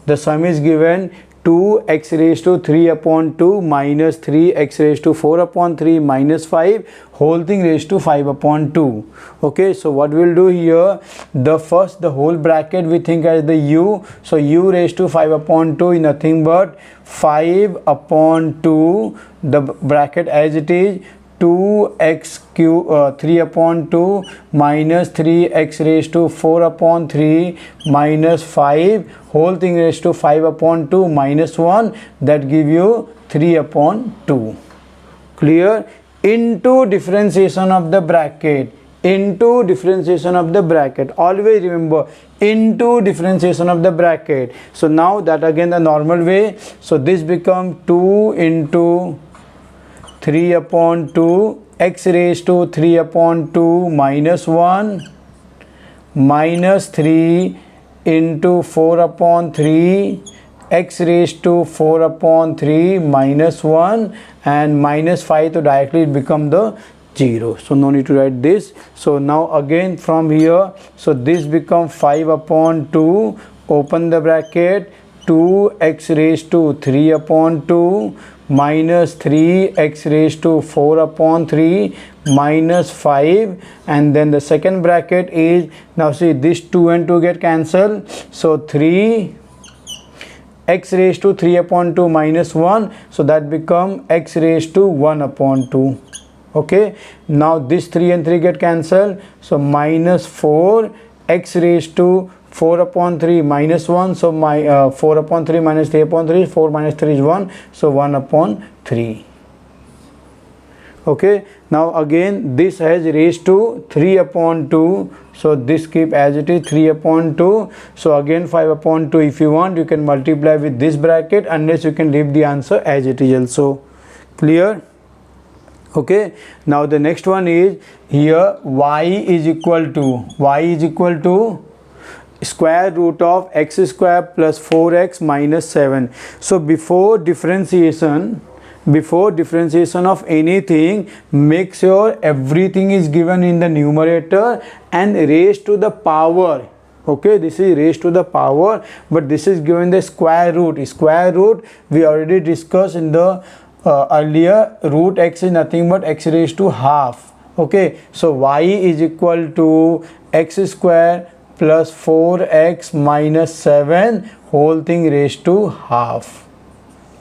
the sum is given 2x raised to 3 upon 2 minus 3x raised to 4 upon 3 minus 5 whole thing raised to 5 upon 2. Okay, so what we'll do here, the first, the whole bracket we think as the u, so u raised to 5 upon 2 is nothing but 5 upon 2, the bracket as it is, 2x cube 3 upon 2 minus 3x raised to 4 upon 3 minus 5 whole thing raised to 5 upon 2 minus 1, that give you 3 upon 2. Clear? Into differentiation of the bracket, into differentiation of the bracket, always remember into differentiation of the bracket. So now that again the normal way, so this become 2 into 3 upon 2 x raised to 3 upon 2 minus 1 minus 3 into 4 upon 3 x raised to 4 upon 3 minus 1 and minus 5, to directly it become the 0. So no need to write this. So now again from here, so this become 5 upon 2, open the bracket, 2x raised to 3 upon 2 minus 3x raised to 4 upon 3 minus 5, and then the second bracket is, now see this 2 and 2 get cancelled, so 3 x raised to 3 upon 2 minus 1, so that become x raised to 1 upon 2. Okay, now this 3 and 3 get cancelled, so minus 4 x raised to 4 upon 3 minus 1, so my 4 upon 3 minus 3 upon 3, 4 minus 3 is 1, so 1 upon 3. Okay, now again this has raised to 3 upon 2, so this keep as it is 3 upon 2, so again 5 upon 2. If you want, you can multiply with this bracket, unless you can leave the answer as it is also. Clear? Okay, now the next one is here y is equal to square root of x square plus 4x minus 7. So before differentiation of anything, make sure everything is given in the numerator and raised to the power. Okay, this is raised to the power, but this is given the square root. Square root we already discussed in the earlier. Root x is nothing but x raised to half. Okay, so y is equal to x square plus 4x minus 7 whole thing raised to half.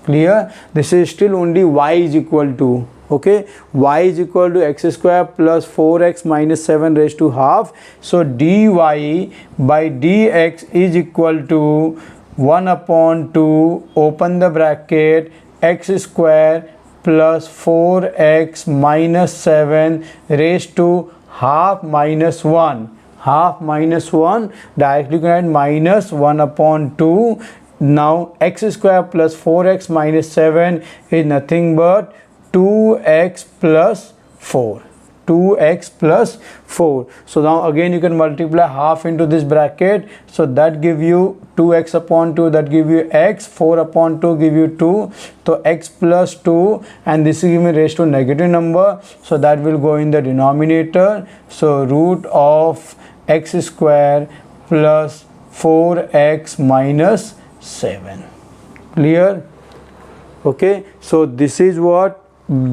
Clear? This is still only y is equal to, okay, y is equal to x square plus 4x minus 7 raised to half. So dy by dx is equal to 1 upon 2, open the bracket, x square plus 4x minus 7 raised to half minus 1. Half minus 1, directly you can write minus 1 upon 2. Now x square plus 4x minus 7 is nothing but 2x plus 4. 2x plus 4. So now again you can multiply half into this bracket, so that give you 2x upon 2, that give you x, 4 upon 2 give you 2, so x plus 2, and this is given raised to negative number, so that will go in the denominator. So root of x square plus 4x minus 7. Clear? Okay, so this is what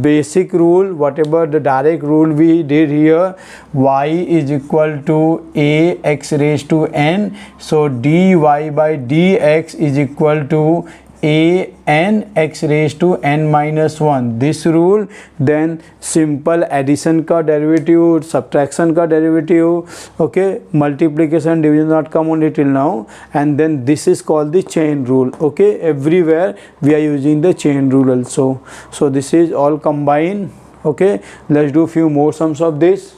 basic rule, whatever the direct rule we did here. Y is equal to a x raised to n, so dy by dx is equal to a n x raised to n minus 1. This rule, then simple addition का derivative, subtraction का derivative, okay, multiplication division not come only till now, and then this is called the chain rule. Okay, everywhere we are using the chain rule also. So this is all combined. Okay, let's do few more sums of this.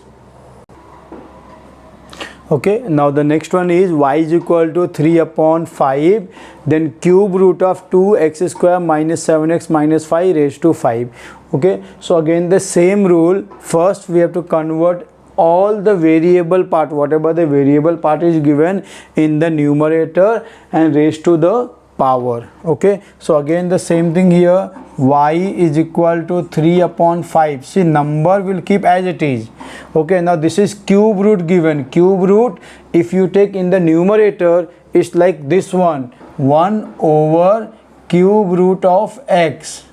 Okay, now the next one is y is equal to 3 upon 5, then cube root of 2x square minus 7x minus 5 raised to 5. Okay, so again the same rule. First we have to convert all the variable part, whatever the variable part is given, in the numerator and raised to the power. Okay, so again the same thing here, y is equal to 3 upon 5. See, number will keep as it is. Okay, now this is cube root given. Cube root, if you take in the numerator, it's like this one, 1 over cube root of x.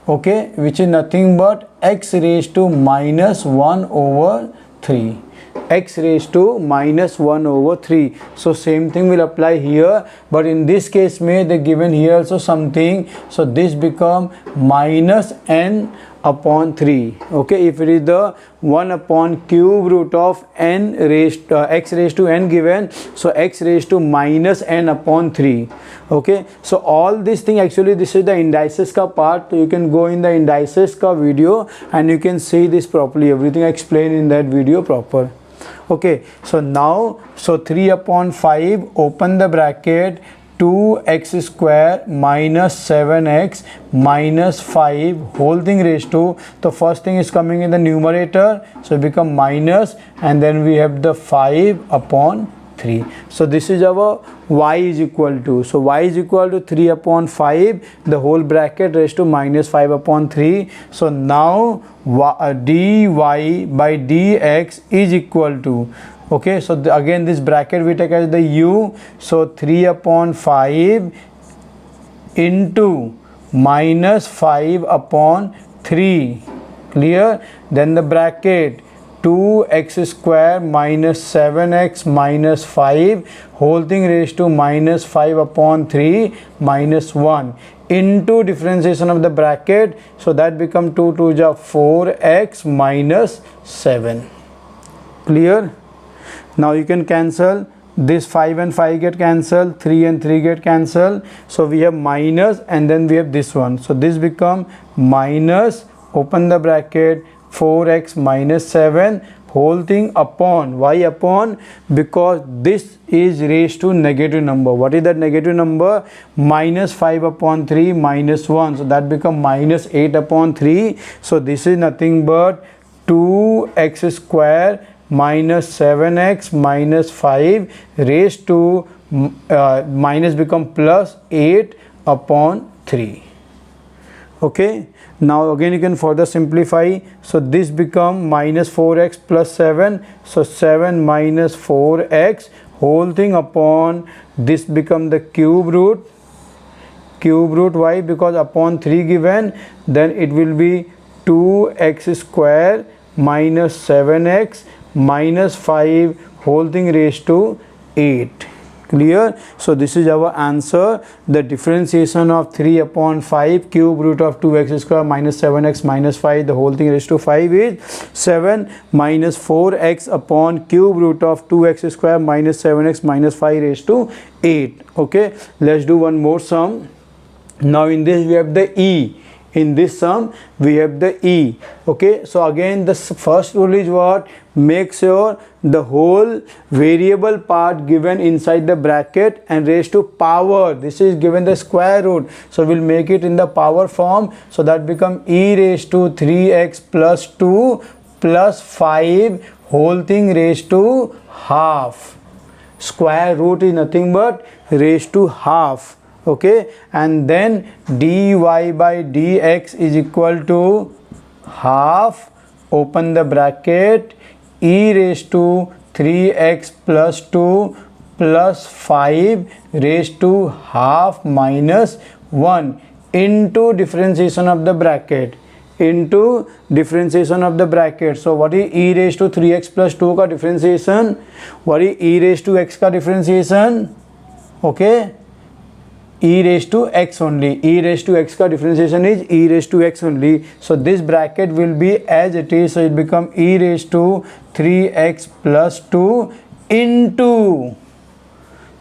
Okay, which is nothing but x raised to minus 1 over 3. X raised to minus 1 over 3. So same thing will apply here, but in this case may they given here also something, so this become minus n upon 3. Okay, if it is the 1 upon cube root of n raised x raised to n given, so x raised to minus n upon 3. Okay, so all this thing, actually this is the indices ka part, so you can go in the indices ka video and you can see this properly. Everything I explained in that video proper. Okay, so now, so 3 upon 5, open the bracket, 2x square minus 7x minus 5 whole thing raised to, the first thing is coming in the numerator, so it become minus, and then we have the 5 upon 3. So this is our y is equal to, so y is equal to 3 upon 5, the whole bracket raised to minus 5 upon 3. So now dy by dx is equal to, okay, so again this bracket we take as the u, so 3 upon 5 into minus 5 upon 3. Clear? Then the bracket 2x square minus 7x minus 5 whole thing raised to minus 5 upon 3 minus 1 into differentiation of the bracket. So that become 2 to the 4x minus 7. Clear? Now you can cancel. This 5 and 5 get cancelled, 3 and 3 get cancelled. So we have minus and then we have this one. So this become minus, open the bracket, 4x minus 7 whole thing upon, why upon? Because this is raised to negative number. What is that negative number? Minus 5 upon 3 minus 1. So that become minus 8 upon 3. So this is nothing but 2x square minus 7x minus 5 raised to minus become plus 8 upon 3. Okay, now again you can further simplify. So this become minus 4x plus 7. So 7 minus 4x whole thing upon this become the cube root. Cube root, why? Because upon 3 given, then it will be 2x square minus 7x minus 5 whole thing raised to 8. Clear? So this is our answer. The differentiation of 3 upon 5 cube root of 2x square minus 7x minus 5 the whole thing raised to 5 is 7 minus 4x upon cube root of 2x square minus 7x minus 5 raised to 8. Okay, let's do one more sum. Now in this we have the e. In this sum we have the e. Okay, so again the first rule is what? Make sure the whole variable part given inside the bracket and raised to power. This is given the square root, so we'll make it in the power form. So that become e raised to 3x plus 2 plus 5 whole thing raised to half. Square root is nothing but raised to half. Okay, and then dy by dx is equal to half, open the bracket, e raised to 3x plus 2 plus 5 raised to half minus 1 into differentiation of the bracket. Into differentiation of the bracket. So what is e raised to 3x plus 2 का differentiation? What is e raised to x का differentiation? Okay, e raised to x only. E raised to x ka differentiation is e raised to x only. So this bracket will be as it is. So it become e raised to 3x plus 2 into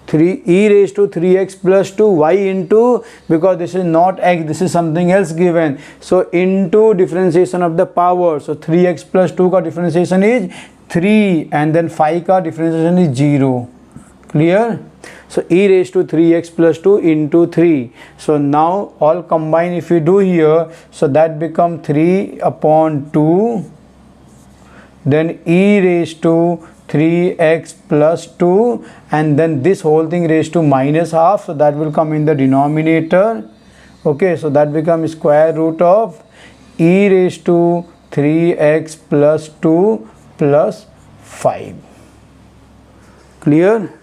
3 e raised to 3x plus 2. Why into? Because this is not x, this is something else given. So into differentiation of the power. So 3x plus 2 ka differentiation is 3 and then 5 ka differentiation is 0. Clear? So e raised to 3x plus 2 into 3. So now all combine if you do here, so that become 3 upon 2, then e raised to 3x plus 2, and then this whole thing raised to minus half, so that will come in the denominator. Okay, so that becomes square root of e raised to 3x plus 2 plus 5. Clear?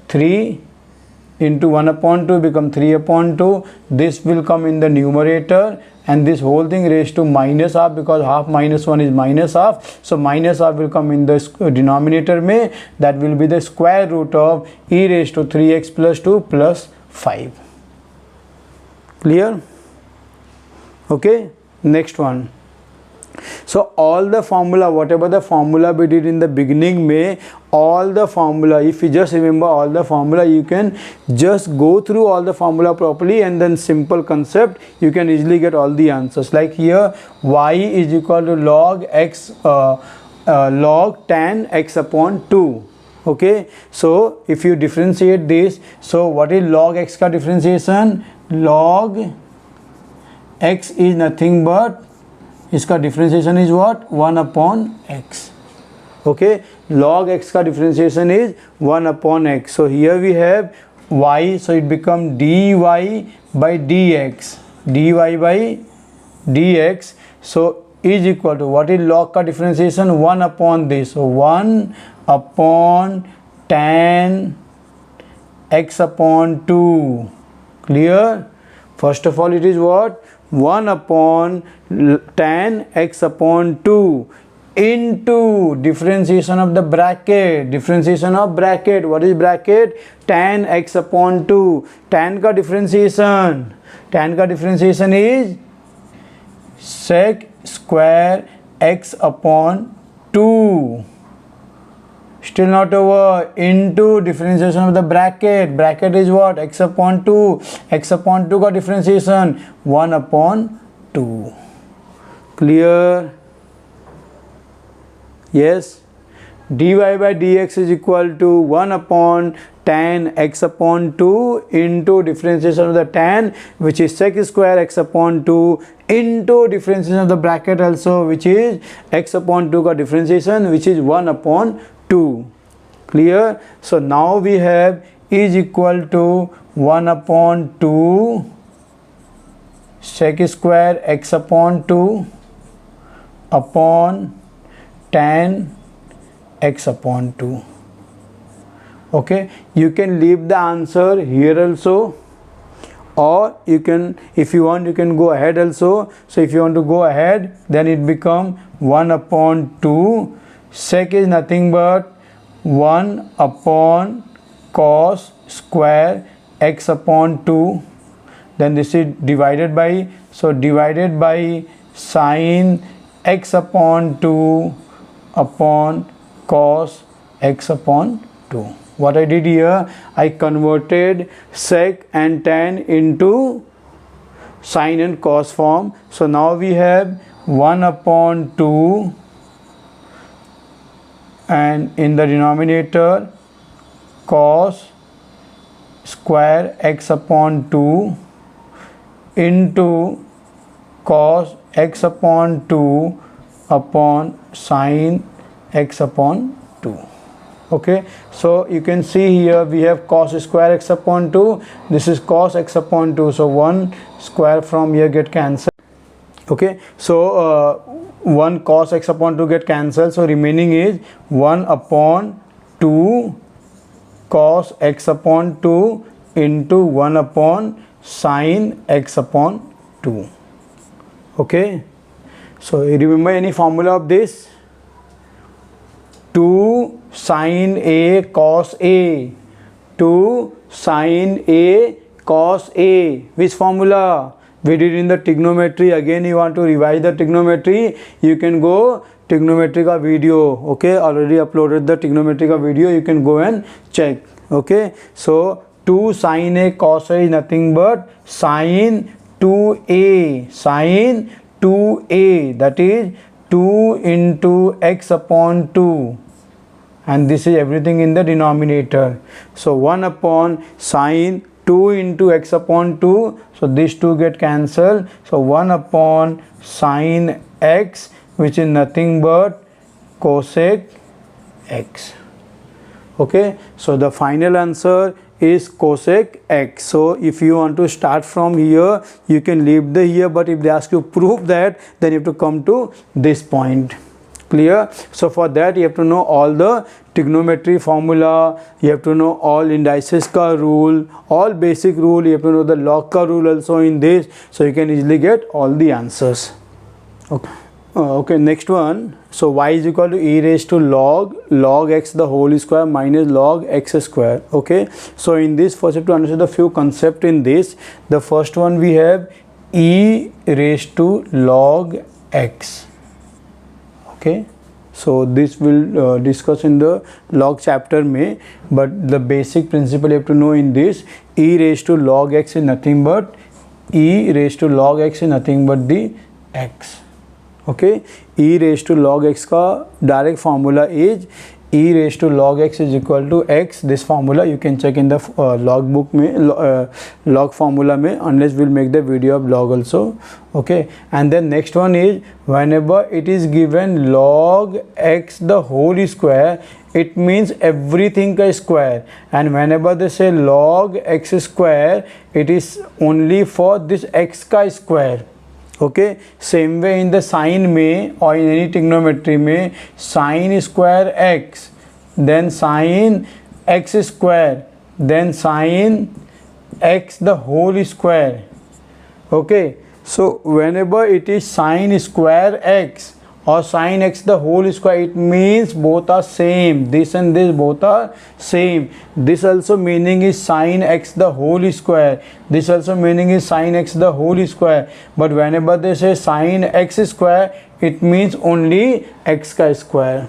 3 into 1 upon 2 become 3 upon 2. This will come in the numerator and this whole thing raised to minus half, because half minus 1 is minus half. So minus half will come in the denominator में. That will be the square root of e raised to 3x plus 2 plus 5. Clear? Okay, next one. So all the formula, whatever the formula we did in the beginning में, all the formula, if you just remember all the formula, you can just go through all the formula properly and then simple concept, you can easily get all the answers. Like here, y is equal to log x, log tan x upon 2. Okay, so if you differentiate this, so what is log x ka differentiation? Log x is nothing but, इसका differentiation is what? 1 upon x. Okay, log x का differentiation is 1 upon x. So here we have y, so it become dy by dx. dy by dx. So is equal to, what is log का differentiation? 1 upon this. So 1 upon tan x upon 2. Clear? First of all, it is what? 1 upon tan x upon 2 into differentiation of the bracket. Differentiation of bracket. What is bracket? Tan x upon 2. Tan का differentiation. Tan का differentiation is sec square x upon 2. Still not over. Into differentiation of the bracket. Bracket is what? X upon 2. X upon 2 का differentiation 1 upon 2. Clear? Yes. dy by dx is equal to 1 upon tan x upon 2 into differentiation of the tan, which is sec square x upon 2 into differentiation of the bracket also, which is x upon 2 ka differentiation, which is 1 upon 2. Clear? So now we have is equal to 1 upon 2 sec square x upon 2 upon tan x upon 2. Okay, you can leave the answer here also, or you can, if you want, you can go ahead also. So if you want to go ahead, then it become 1 upon 2. Sec is nothing but 1 upon cos square x upon 2. Then this is divided by, so divided by sin x upon 2 upon cos x upon 2. What I did here, I converted sec and tan into sin and cos form. So now we have 1 upon 2 and in the denominator cos square x upon 2 into cos x upon 2 upon sin x upon 2. Okay, so you can see here we have cos square x upon 2. This is cos x upon 2. So 1 square from here get cancelled. Okay, so 1 cos x upon 2 get cancelled. So remaining is 1 upon 2 cos x upon 2 into 1 upon sin x upon 2. Okay, so you remember any formula of this? 2 sin A cos A, 2 sin A cos A. Which formula? We did in the trigonometry. Again you want to revise the trigonometry, you can go trigonometry ka video. Okay, already uploaded the trigonometry ka video, you can go and check. Okay, so 2 sin A cos A is nothing but sin 2A, sin 2A, that is 2 into x upon 2, and this is everything in the denominator. So 1 upon sin 2 into x upon 2, so these two get cancelled. So 1 upon sin x, which is nothing but cosec x. Okay, so the final answer is cosec x. So if you want to start from here, you can leave the here, but if they ask you prove that, then you have to come to this point. Clear? So for that you have to know all the trigonometry formula, you have to know all indices ka rule, all basic rule, you have to know the log ka rule also in this, so you can easily get all the answers. Okay. Okay, next one. So y is equal to e raised to log x the whole square minus log x square. Okay, so in this first you have to understand the few concepts in this. The first one we have e raised to log x. Okay, so this will discuss in the log chapter may, but the basic principle you have to know in this, e raised to log x is nothing but e raised to log x is nothing but the x. Okay, e raised to log x का direct formula is e raised to log x is equal to x. This formula you can check in the log book में, log formula में, unless we'll make the video of log also. Okay, and then next one is whenever it is given log x the whole square, it means everything ka square, and whenever they say log x square, it is only for this x ka square. Okay, same way in the sine में or in any trigonometry में sine square x, then sine x square, then sine x the whole square, Okay, so whenever it is sine square x or sine x the whole square, it means both are same. This and this both are same. This also meaning is sine x the whole square. This also meaning is sine x the whole square. But whenever they say sine x square, it means only x square.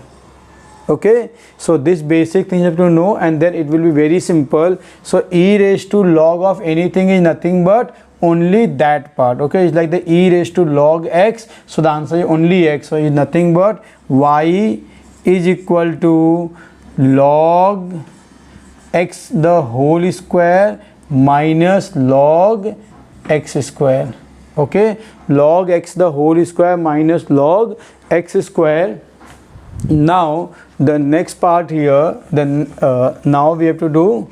Okay, so this basic thing you have to know, and then it will be very simple. So e raised to log of anything is nothing but only that part. Okay, it's like the e raised to log x, so the answer is only x. So it's nothing but y is equal to log x the whole square minus log x square. Okay, log x the whole square minus log x square. Now the next part here, then now we have to do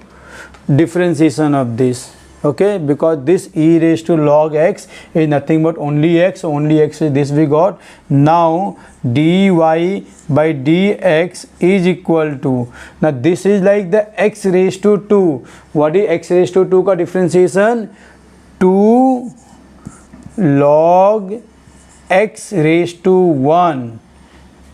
differentiation of this. Okay, because this e raised to log x is nothing but only x, so only x is this we got. Now dy by dx is equal to, now this is like the x raised to 2. What is x raised to 2 ka differentiation? 2 log x raised to 1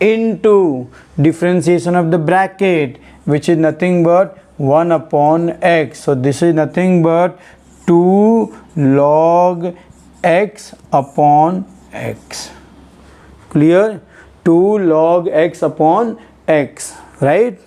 into differentiation of the bracket, which is nothing but 1 upon x. So this is nothing but 2 log x upon x. Clear? 2 log x upon x, right?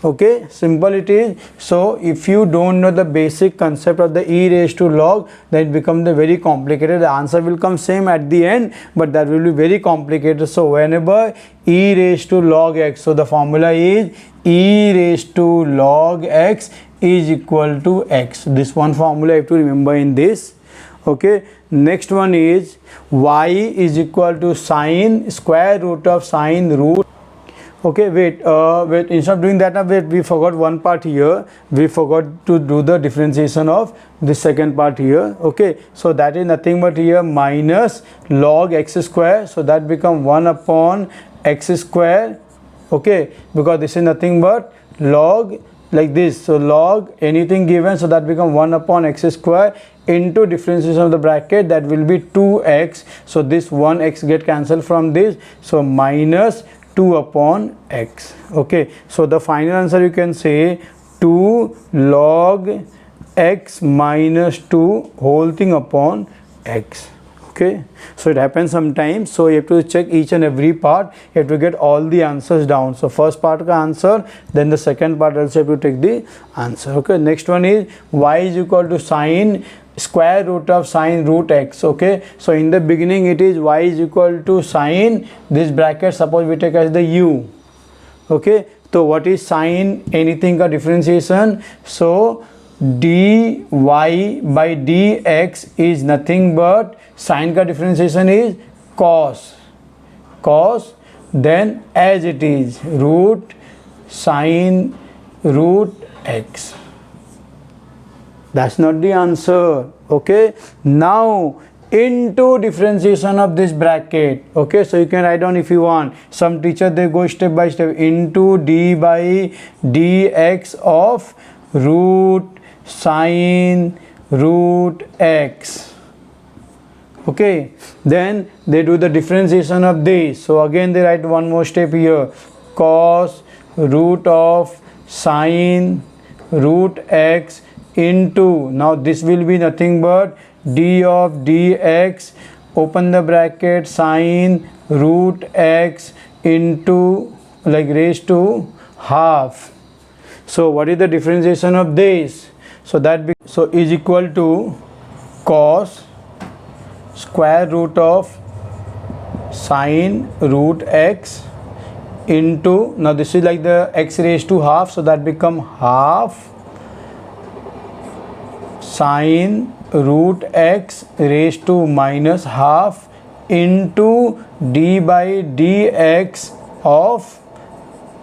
Okay, simple it is. So if you don't know the basic concept of the e raised to log, then it becomes the very complicated. The answer will come same at the end, but that will be very complicated. So whenever e raised to log x, so the formula is e raised to log x is equal to x. This one formula you have to remember in this. Okay, next one is y is equal to sine square root of sine root. Okay, wait, instead of doing that, wait, we forgot one part here. We forgot to do the differentiation of the second part here. Okay, so that is nothing but here minus log x square, so that become 1 upon x square. Okay, because this is nothing but log like this, so log anything given, so that become 1 upon x square into differentiation of the bracket, that will be 2x. So this 1x get cancelled from this, so minus 2 upon x. Okay, so the final answer you can say 2 log x minus 2 whole thing upon x. Okay, so it happens sometimes, so you have to check each and every part. You have to get all the answers down. So first part ka answer, then the second part also you have to take the answer. Okay, next one is y is equal to sine square root of sine root x. Okay, so in the beginning it is y is equal to sine this bracket, suppose we take as the u. Okay, so what is sine anything ka differentiation? So dy by dx is nothing but sine ka differentiation is cos, then as it is root sine root x. That's not the answer. Okay, now into differentiation of this bracket. Okay, so you can write down if you want. Some teacher they go step by step into d by dx of root sine root x. Okay, then they do the differentiation of this. So again they write one more step here, cos root of sine root x into, now this will be nothing but d of dx, open the bracket, sine root x into like raised to half. So what is the differentiation of this? So that so is equal to cos square root of sine root x into, now this is like the x raised to half, so that become half sine root x raised to minus half into d by dx of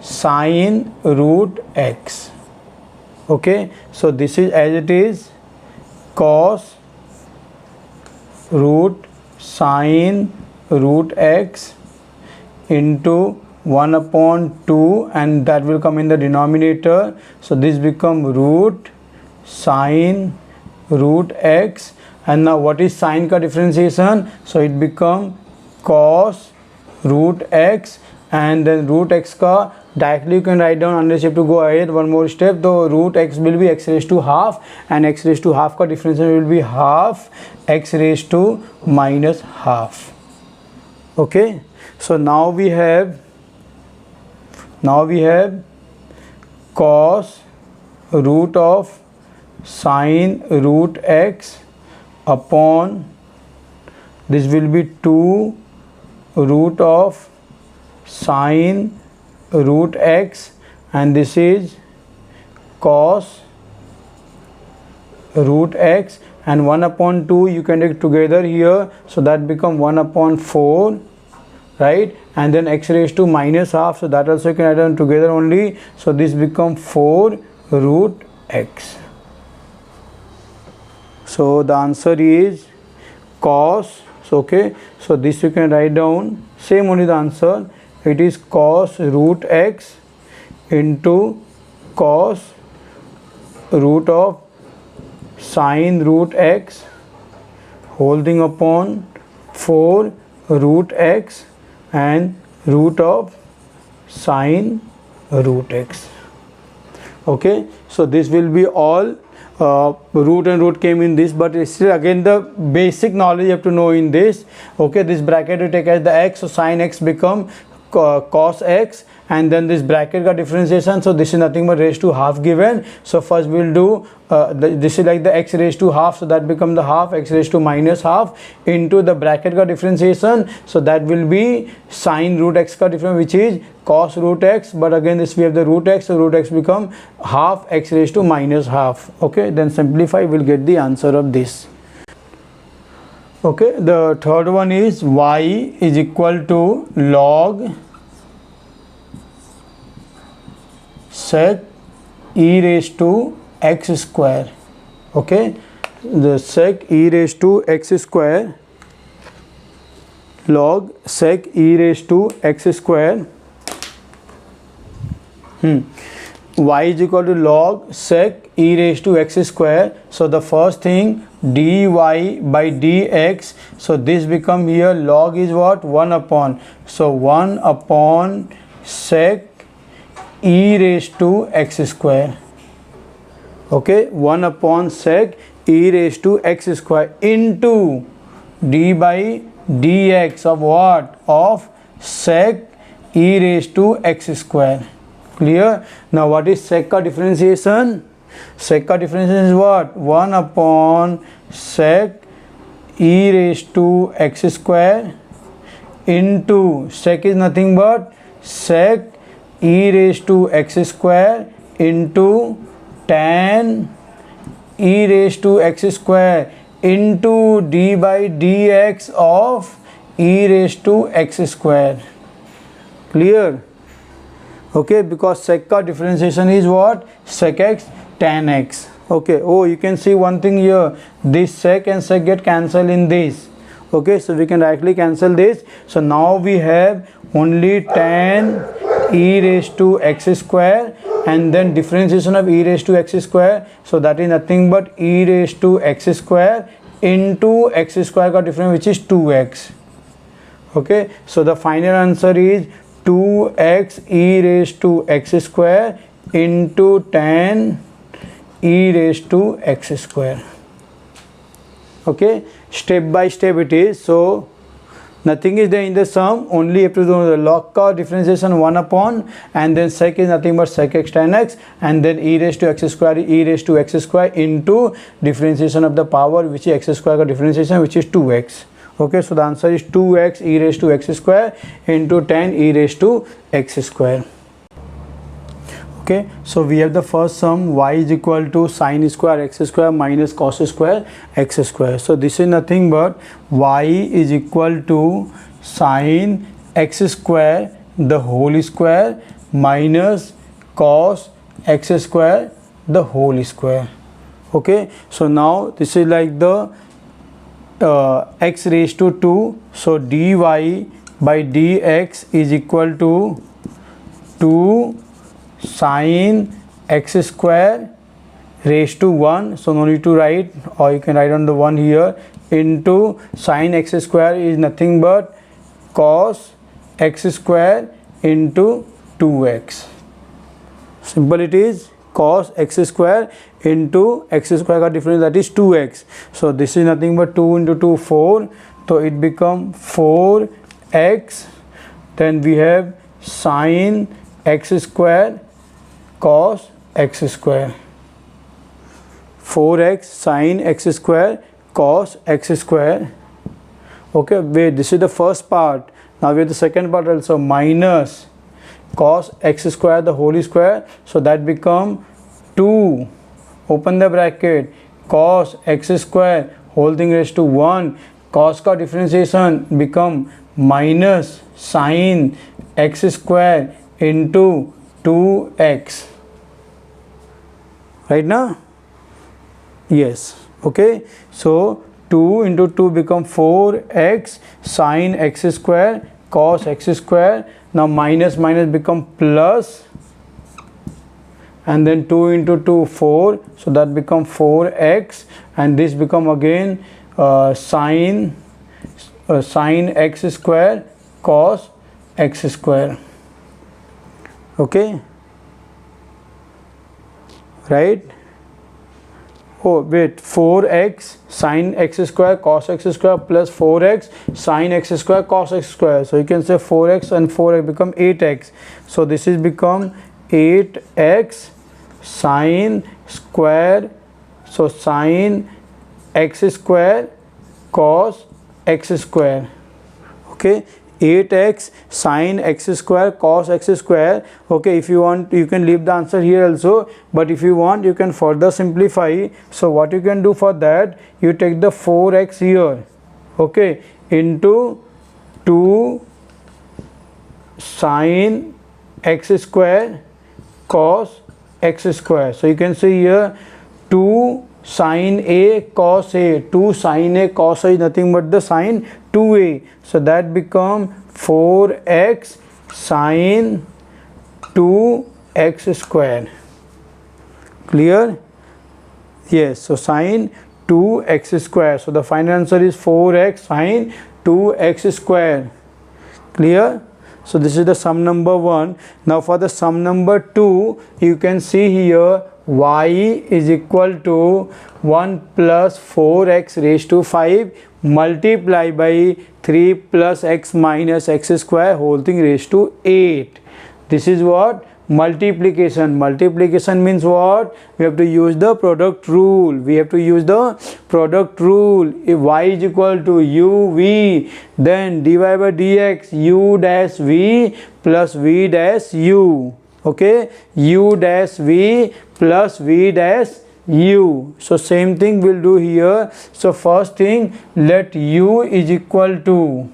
sine root x. Okay, so this is as it is, cos root sine root x into 1 upon 2, and that will come in the denominator. So this become root sine root x, and now what is sine का differentiation, so it become cos root x, and then root x का directly you can write down, unless you have to go ahead one more step, so root x will be x raised to half, and x raised to half का differentiation will be half x raised to minus half. Okay, so now we have cos root of sine root x upon, this will be 2 root of sine root x, and this is cos root x, and 1 upon 2 you can take together here, so that become 1 upon 4, right, and then x raised to minus half, so that also you can add on together only, so this become 4 root x. So the answer is cos, so okay, so this you can write down, same only the answer, it is cos root x into cos root of sine root x whole thing upon 4 root x and root of sine root x. Okay, so this will be all root and root came in this, but still again the basic knowledge you have to know in this. Okay, this bracket you take as the x, so sine x become cos x, and then this bracket का differentiation, so this is nothing but raised to half given, so first we will do this is like the x raised to half, so that become the half x raised to minus half into the bracket का differentiation, so that will be sine root x का difference, which is cos root x, but again this we have the root x, so root x become half x raised to minus half. Okay, then simplify, we'll get the answer of this. Okay, the third one is y is equal to log sec e raised to x square. Okay, the sec e raised to x square, log sec e raised to x square, y is equal to log sec e raised to x square, so the first thing dy by dx, so this become here log is what, 1 upon, so 1 upon sec e raised to x square. Okay, 1 upon sec e raised to x square into d by dx of what, of sec e raised to x square. Clear? Now what is sec का differentiation? Sec का differentiation is what, 1 upon sec e raised to x square into sec is nothing but sec e raised to x square into tan e raised to x square into d by dx of e raised to x square. Clear? Okay, because sec का differentiation is what, sec x tan x. Okay, oh you can see one thing here, this sec and sec get cancelled in this. Okay, so we can directly cancel this, so now we have only tan e raised to x square, and then differentiation of e raised to x square, so that is nothing but e raised to x square into x square का difference, which is 2x. Okay, so the final answer is 2x e raised to x square into tan e raised to x square. Okay, step by step it is, so nothing is there in the sum, only you have to do the log का differentiation 1 upon, and then sec is nothing but sec x tan x, and then e raised to x square e raised to x square into differentiation of the power, which is x square का differentiation, which is 2x. Okay, so the answer is 2x e raised to x square into tan e raised to x square. Okay, so we have the first sum, y is equal to sine square x square minus cos square x square. So this is nothing but y is equal to sine x square the whole square minus cos x square the whole square. Okay, so now this is like the x raised to 2, so dy by dx is equal to 2 sine x square raised to 1, so no need to write, or you can write on the 1 here, into sine x square is nothing but cos x square into 2x. Simple it is. Cos x square into x square का difference, that is 2x. So this is nothing but 2 into 2, 4. So it become 4x. Then we have sine x square cos x square. 4x sine x square cos x square. Okay, wait, this is the first part. Now we have the second part also, minus cos x square the whole square, so that become 2, open the bracket, cos x square whole thing raised to 1, cos का differentiation become minus sine x square into 2x, right now? Yes. Okay, so 2 into 2 become 4x sine x square cos x square. Now minus minus become plus, and then 2 into 2, 4, so that become 4x, and this become again sine x square cos x square. Okay, right? Oh wait, 4x sine x square cos x square plus 4x sine x square cos x square. So you can say 4x and 4x become 8x. So this is become 8x sine square, so sine x square cos x square. Okay, 8x sine x square cos x square. Okay, if you want you can leave the answer here also, but if you want you can further simplify. So what you can do for that, you take the 4x here, okay, into 2 sine x square cos x square. So you can see here 2 sine a cos a, 2 sine a cos a is nothing but the sine 2a, so that become 4x sine 2x square. Clear? Yes, so sine 2x square, so the final answer is 4x sine 2x square. Clear? So this is the sum number 1. Now for the sum number 2, you can see here y is equal to 1 plus 4x raised to 5 multiply by 3 plus x minus x square whole thing raised to 8. This is what? Multiplication. Multiplication means what? We have to use the product rule. We have to use the product rule. If y is equal to uv, then dy by dx u dash v plus v dash u. Okay, u dash v plus v dash u. So same thing we'll do here. So first thing, let u is equal to,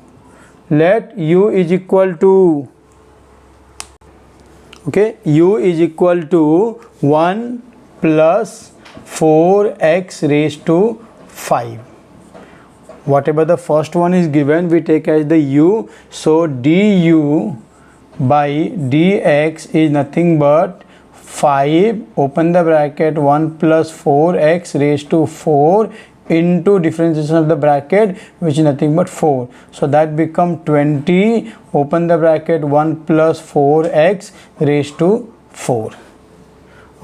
okay, u is equal to 1 plus 4x raised to 5. Whatever the first one is given, we take as the u. So du by dx is nothing but 5, open the bracket, 1 plus 4x raised to 4 into differentiation of the bracket, which is nothing but 4. So that become 20, open the bracket, 1 plus 4x raised to 4.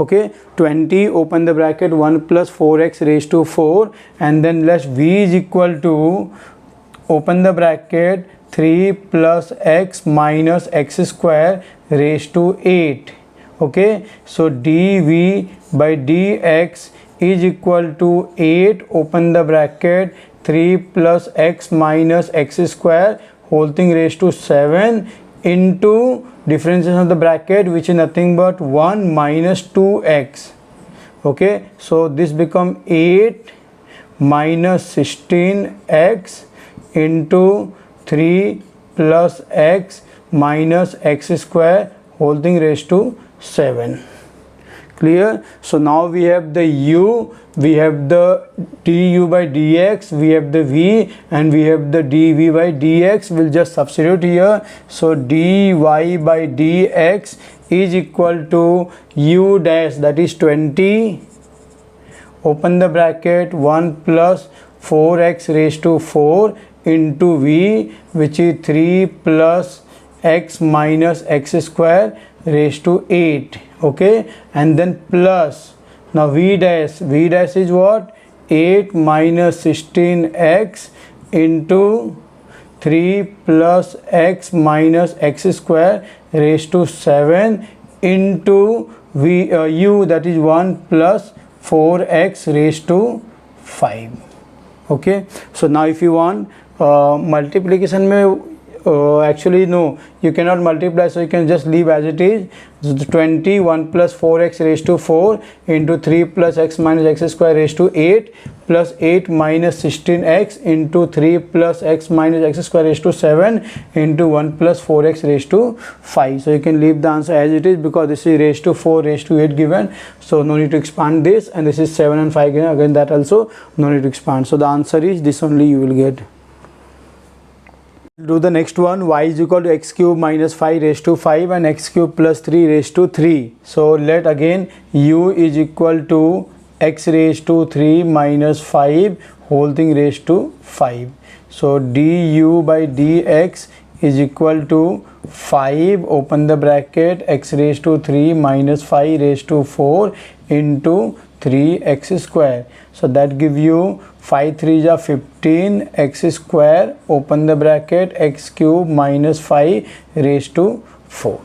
Okay, 20, open the bracket, 1 plus 4x raised to 4, and then let v is equal to, open the bracket, 3 plus x minus x square raised to 8. Okay, so dv by dx is equal to 8, open the bracket, 3 plus x minus x square whole thing raised to 7 into differentiation of the bracket, which is nothing but 1 minus 2x. Okay, so this become 8 minus 16x into 3 plus x minus x square whole thing raised to 7. Clear? So now we have the u, we have the du by dx, we have the v, and we have the dv by dx. We'll just substitute here. So dy by dx is equal to u dash, that is 20, open the bracket, 1 plus 4x raised to 4 into v, which is 3 plus x minus x square raised to 8. Okay, and then plus, now v dash is what? 8 minus 16x into 3 plus x minus x square raised to 7 into u, that is 1 plus 4x raised to 5. Okay, so now if you want multiplication में actually no, you cannot multiply, so you can just leave as it is. So 20, 1 plus 4x raised to 4 into 3 plus x minus x square raised to 8 plus 8 minus 16x into 3 plus x minus x square raised to 7 into 1 plus 4x raised to 5. So you can leave the answer as it is, because this is raised to 4 raised to 8 given, so no need to expand this, and this is 7 and 5 given, again that also no need to expand. So the answer is this only you will get. Do the next one. Y is equal to x cube minus 5 raised to 5 and x cube plus 3 raised to 3. So let again u is equal to x raised to 3 minus 5 whole thing raised to 5. So du by dx is equal to 5, open the bracket, x raised to 3 minus 5 raised to 4 into 3x square. So that give you 5 3s are 15 x square, open the bracket, x cube minus 5 raised to 4.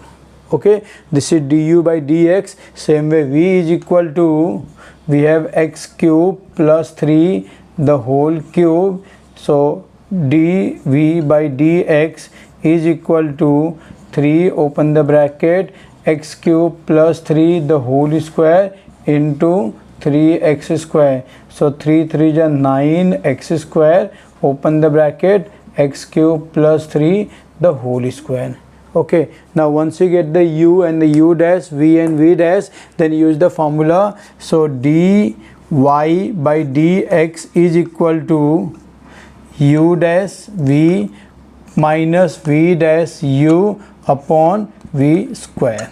Okay, this is du by dx. Same way v is equal to, we have x cube plus 3 the whole cube, so dv by dx is equal to 3, open the bracket, x cube plus 3 the whole square into 3x square. So 3 3s are 9x square, open the bracket, x cube plus 3 the whole square. Okay, now once you get the u and the u dash, v and v dash, then use the formula. So dy by dx is equal to u dash v minus v dash u upon v square.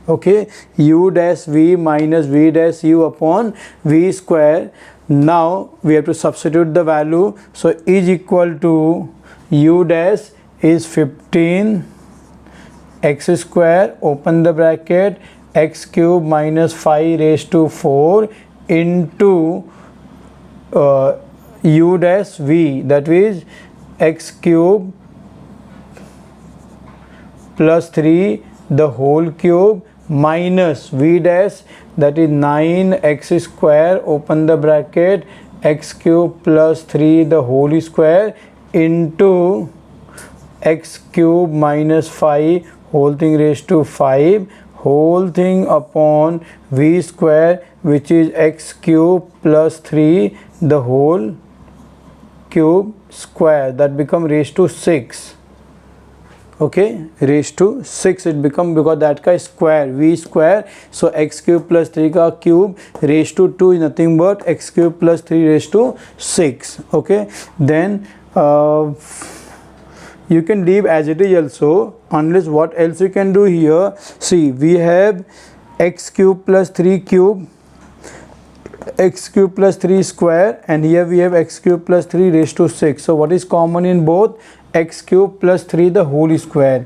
Okay, u dash v minus v dash u upon v square. Now we have to substitute the value. So is equal to u dash is 15 x square, open the bracket, x cube minus 5 raised to 4 into u dash v, that is x cube plus 3 the whole cube minus v dash, that is 9x square, open the bracket, x cube plus 3 the whole square into x cube minus 5 whole thing raised to 5 whole thing upon v square, which is x cube plus 3 the whole cube square, that become raised to 6. Okay, raised to 6 it become, because that ka square v square, so x cube plus 3 ka cube raised to 2 is nothing but x cube plus 3 raised to 6. Okay, then you can leave as it is also, unless what else you can do here. See, we have x cube plus 3 cube, x cube plus 3 square, and here we have x cube plus 3 raised to 6. So what is common in both? X cube plus 3 the whole square,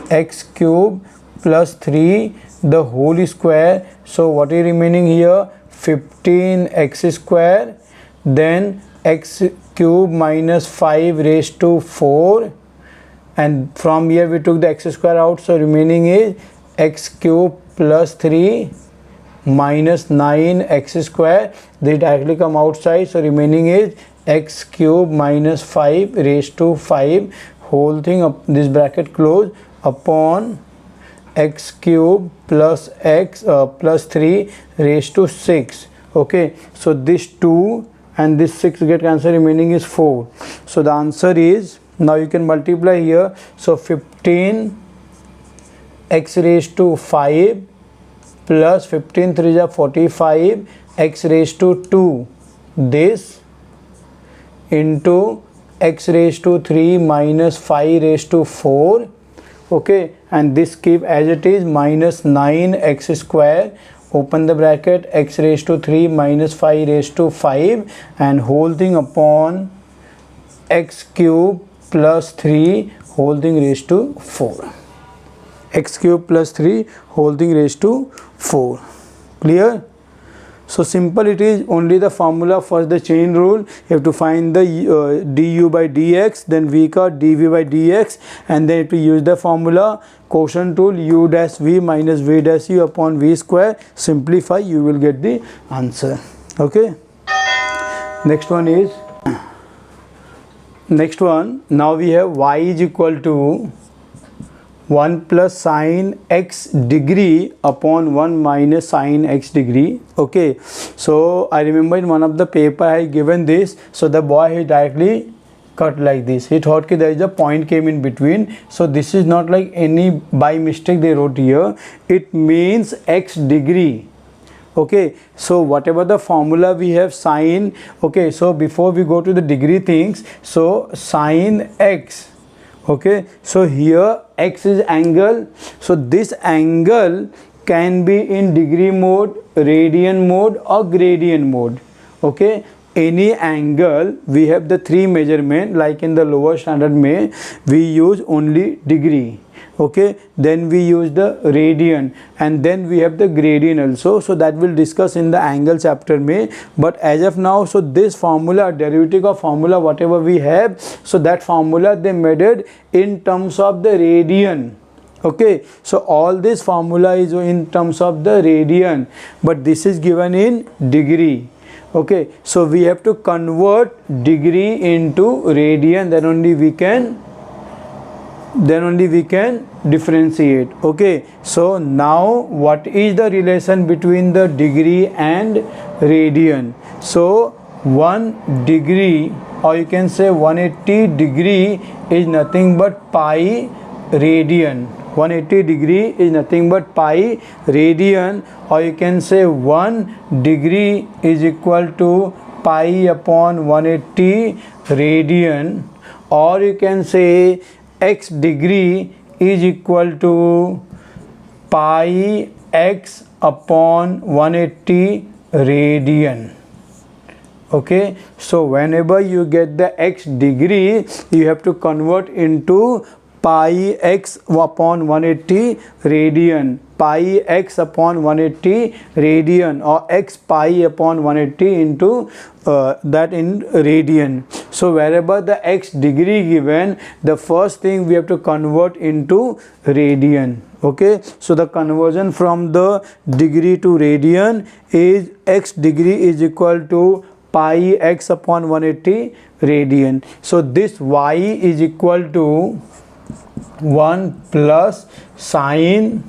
x cube plus 3 the whole square. So what is remaining here? 15x square, then x cube minus 5 raised to 4, and from here we took the x square out, so remaining is x cube plus 3 minus 9x square. They directly come outside, so remaining is x cube minus 5 raised to 5 whole thing up, this bracket close, upon x cube plus x plus 3 raised to 6. Okay, so this 2 and this 6 get cancelled, remaining is 4. So the answer is, now you can multiply here, so 15 x raised to 5 plus 15 3 is 45 x raised to 2, this into x raised to 3 minus 5 raised to 4. Okay, and this keep as it is, minus 9x square, open the bracket, x raised to 3 minus 5 raised to 5 and whole thing upon x cube plus 3 whole thing raised to 4. X cube plus 3 whole thing raised to 4. Clear? So simple it is. Only the formula for the chain rule. You have to find the du by dx, then v का dv by dx, and then to use the formula quotient rule, u dash v minus v dash u upon v square. Simplify, you will get the answer. Okay. Next one is, next one, now we have y is equal to 1 plus sine x degree upon 1 minus sine x degree. Okay, so I remember in one of the paper I had given this, so the boy he directly cut like this. He thought that there is a point came in between, so this is not like any by mistake they wrote here. It means x degree. Okay, so whatever the formula we have sine, okay, so before we go to the degree things, so sine x, okay, so here x is angle, so this angle can be in degree mode, radian mode or gradient mode. Okay, any angle we have the three measurement, like in the lower standard may we use only degree. Okay, then we use the radian, and then we have the gradient also, so that we'll discuss in the angle chapter may. But as of now, so this formula, derivative of formula whatever we have, so that formula they made it in terms of the radian. Okay, so all this formula is in terms of the radian, but this is given in degree. Okay, so we have to convert degree into radian, then only we can differentiate. Okay, so now what is the relation between the degree and radian? So 1 degree, or you can say 180 degree is nothing but pi radian. 180 degree is nothing but pi radian, or you can say 1 degree is equal to pi upon 180 radian, or you can say x degree is equal to pi x upon 180 radian. Okay, so whenever you get the x degree, you have to convert into pi x upon 180 radian, pi x upon 180 radian, or x pi upon 180 into that in radian. So wherever the x degree given, the first thing we have to convert into radian. Okay, so the conversion from the degree to radian is x degree is equal to pi x upon 180 radian. So this y is equal to 1 plus sine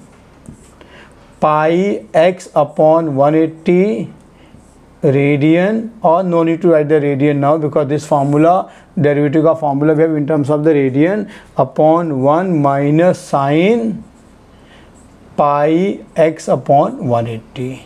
pi x upon 180 radian, or no need to write the radian now because this formula, derivative of formula we have in terms of the radian, upon 1 minus sine pi x upon 180.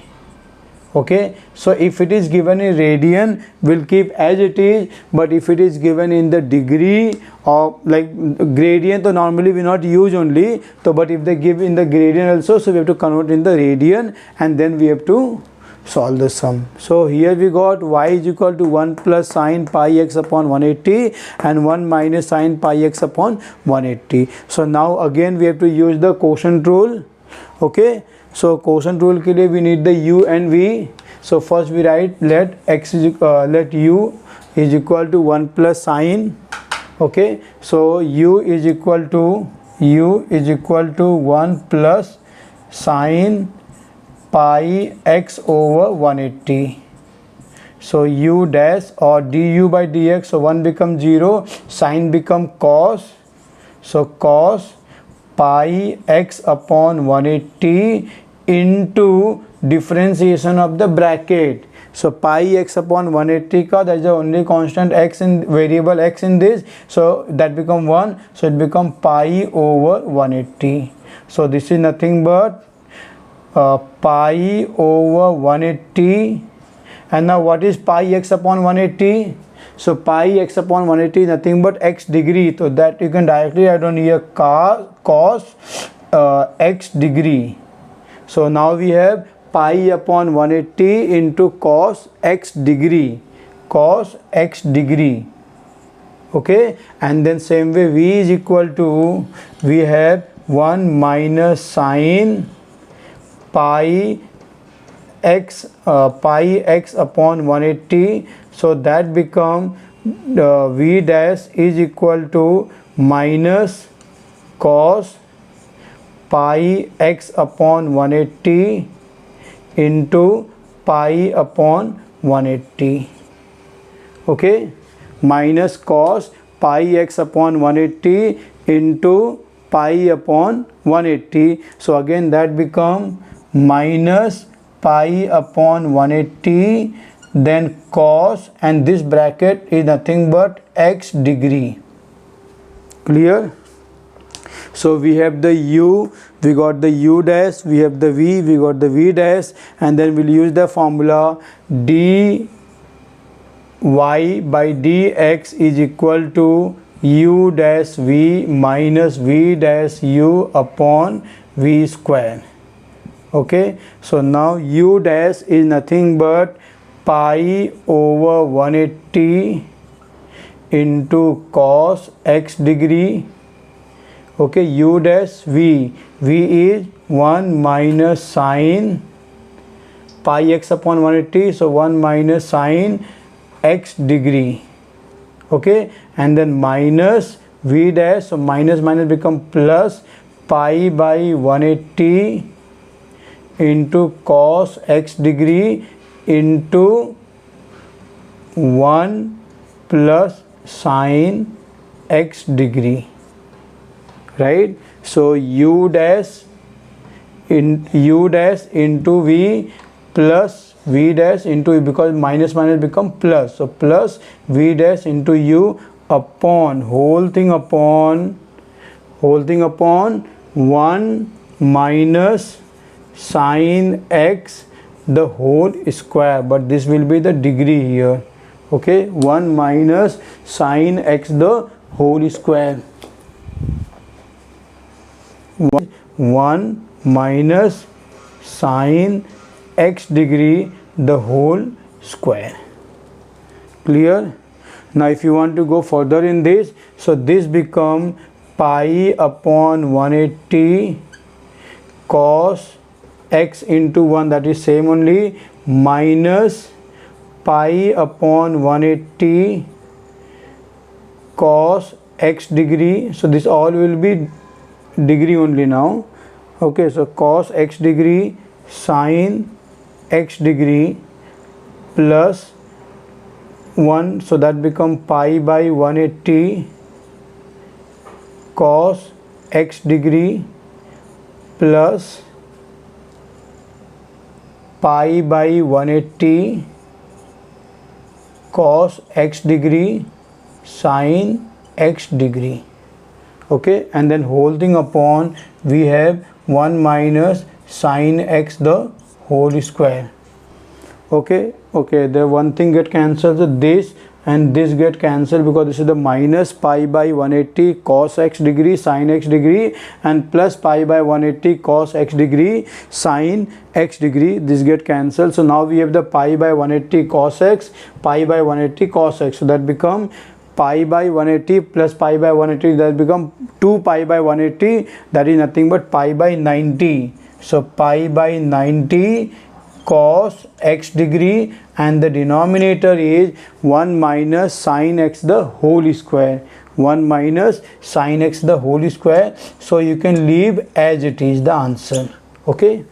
Okay, so if it is given in radian, we'll keep as it is, but if it is given in the degree or like gradient, so normally we not use only, so but if they give in the gradient also, so we have to convert in the radian and then we have to solve the sum. So here we got y is equal to 1 plus sine pi x upon 180 and 1 minus sine pi x upon 180. So now again we have to use the quotient rule. Okay, so quotient rule के लिए we need the u and v. So first we write let u is equal to 1 plus sine. Okay, so u is equal to 1 plus sine pi x over 180. So u dash or du by dx, so 1 becomes 0, sine become cos, so cos pi x upon 180 into differentiation of the bracket. So pi x upon 180 ka, that is the only constant x in variable x in this, so that become 1, so it become pi over 180. So this is nothing but pi over 180. And now what is pi x upon 180? So pi x upon 180 is nothing but x degree, so that you can directly add on here cos x degree. So now we have pi upon 180 into cos x degree, cos x degree. Okay, and then same way v is equal to, we have 1 minus sine pi x upon 180, so that become v dash is equal to minus cos pi x upon 180 into pi upon 180. Okay, minus cos pi x upon 180 into pi upon 180. So again that become minus pi upon 180, then cos, and this bracket is nothing but x degree. Clear? So we have the u, we got the u dash, we have the v, we got the v dash, and then we'll use the formula dy by dx is equal to u dash v minus v dash u upon v square. Okay, so now u dash is nothing but pi over 180 into cos x degree. Okay, u dash v is 1 minus sine pi x upon 180, so 1 minus sine x degree. Okay, and then minus v dash, so minus minus become plus pi by 180 into cos x degree into 1 plus sine x degree, right? So u dash into v plus v dash into u, because minus minus become plus, so plus v dash into u upon whole thing upon 1 minus sine x the whole square, but this will be the degree here. Okay, 1 minus sine x the whole square, 1 minus sine x degree the whole square. Clear? Now if you want to go further in this, so this become pi upon 180 cos x into 1, that is same only, minus pi upon 180 cos x degree, so this all will be degree only now. Okay, so cos x degree sine x degree plus 1, so that become pi by 180 cos x degree plus pi by 180 cos x degree sine x degree. Okay, and then whole thing upon, we have 1 minus sine x the whole square. Okay, the one thing get cancelled, so this and this get cancelled, because this is the minus pi by 180 cos x degree sine x degree and plus pi by 180 cos x degree sine x degree, this get cancelled. So now we have the pi by 180 cos x, pi by 180 cos x, so that become pi by 180 plus pi by 180, that become 2 pi by 180, that is nothing but pi by 90. So pi by 90 cos x degree, and the denominator is 1 minus sine x the whole square, 1 minus sine x the whole square. So you can leave as it is the answer. Okay,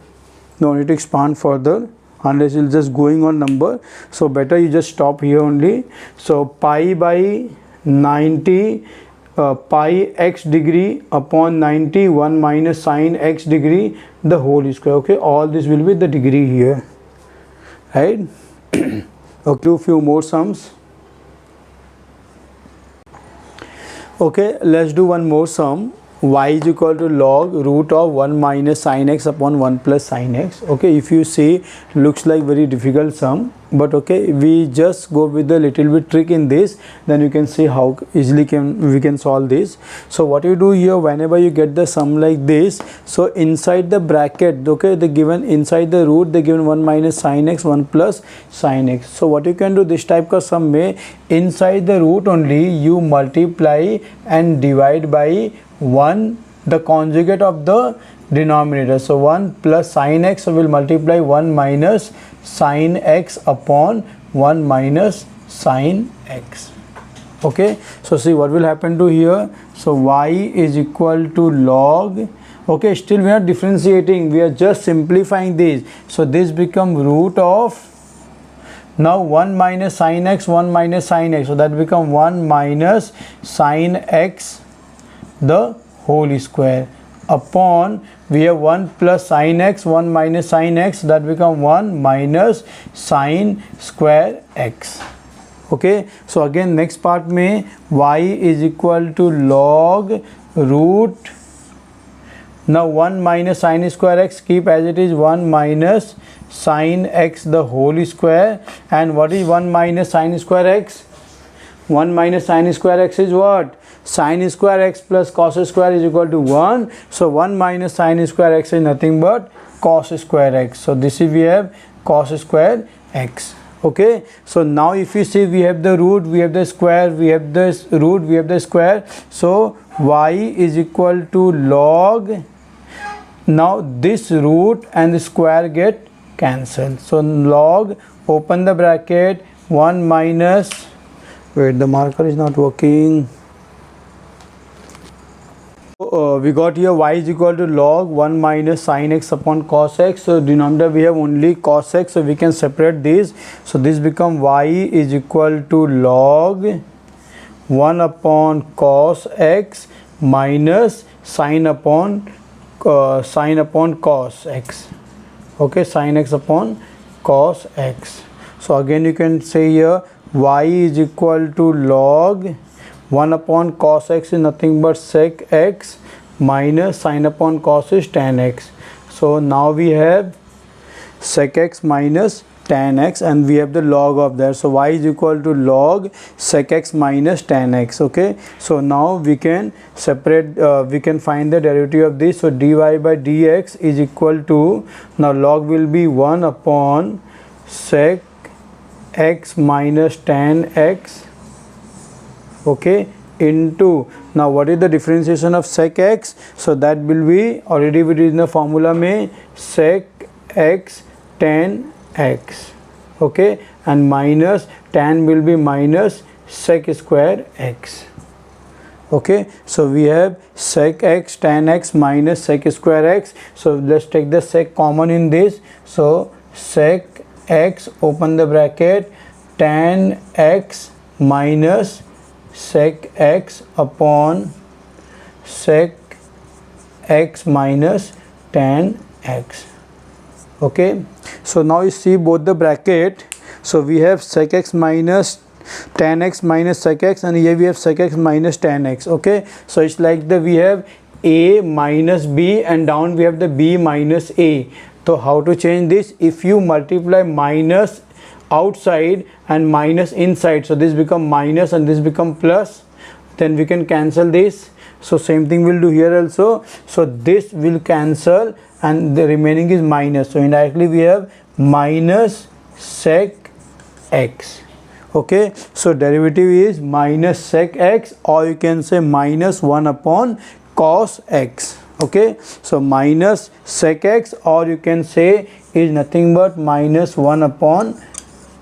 no need to expand further unless you're just going on number, so better you just stop here only. So pi by 90 pi x degree upon 90, 1 minus sine x degree the whole square. Okay, all this will be the degree here, right? Okay, do few more sums. Okay, let's do one more sum. y is equal to log root of 1 minus sin x upon 1 plus sin x. Okay, if you see, looks like very difficult sum, but okay, we just go with a little bit trick in this, then you can see how easily we can solve this. So what you do here, whenever you get the sum like this, so inside the bracket, okay, they given inside the root, they given 1 minus sin x, 1 plus sin x. So what you can do, this type of sum में inside the root only you multiply and divide by 1 the conjugate of the denominator. So 1 plus sin x, so will multiply 1 minus sin x upon 1 minus sin x. Okay, so see what will happen to here. So y is equal to log, okay, still we are differentiating, we are just simplifying this. So this become root of, now 1 minus sin x, 1 minus sin x, so that become 1 minus sin x the whole square upon, we have 1 plus sin x, 1 minus sin x, that become 1 minus sin square x. Okay, so again next part में y is equal to log root, now 1 minus sin square x keep as it is, 1 minus sin x the whole square. And what is 1 minus sin square x? 1 minus sin square x is what? Sin square x plus cos square is equal to 1. So 1 minus sin square x is nothing but cos square x. So this is, we have cos square x. Okay, so now if you see, we have the root, we have the square, we have the root, we have the square. So y is equal to log, now this root and the square get cancelled. So log, open the bracket, 1 minus, wait, the marker is not working. We got here y is equal to log 1 minus sin x upon cos x. So denominator we have only cos x, so we can separate this. So this become y is equal to log 1 upon cos x minus sin upon cos x. Okay, sin x upon cos x. So again you can say here y is equal to log 1 upon cos x is nothing but sec x minus sin upon cos is tan x. So now we have sec x minus tan x and we have the log of that. So y is equal to log sec x minus tan x. Okay, so now we can separate, we can find the derivative of this. So dy by dx is equal to, now log will be 1 upon sec x minus tan x, okay, into, now what is the differentiation of sec x? So that will be, already we did in the formula में sec x tan x, okay, and minus tan will be minus sec square x. Okay, so we have sec x tan x minus sec square x. So let's take the sec common in this. So sec x, open the bracket, tan x minus sec x upon sec x minus tan x. Okay, so now you see both the bracket. So we have sec x minus tan x minus sec x, and here we have sec x minus tan x. Okay, so it's like the, we have a minus b and down we have the b minus a. So how to change this? If you multiply minus outside and minus inside, so this become minus and this become plus, then we can cancel this. So same thing we'll do here also. So this will cancel and the remaining is minus. So indirectly we have minus sec x. Okay, so derivative is minus sec x, or you can say minus 1 upon cos x. Okay, so minus sec x, or you can say is nothing but minus 1 upon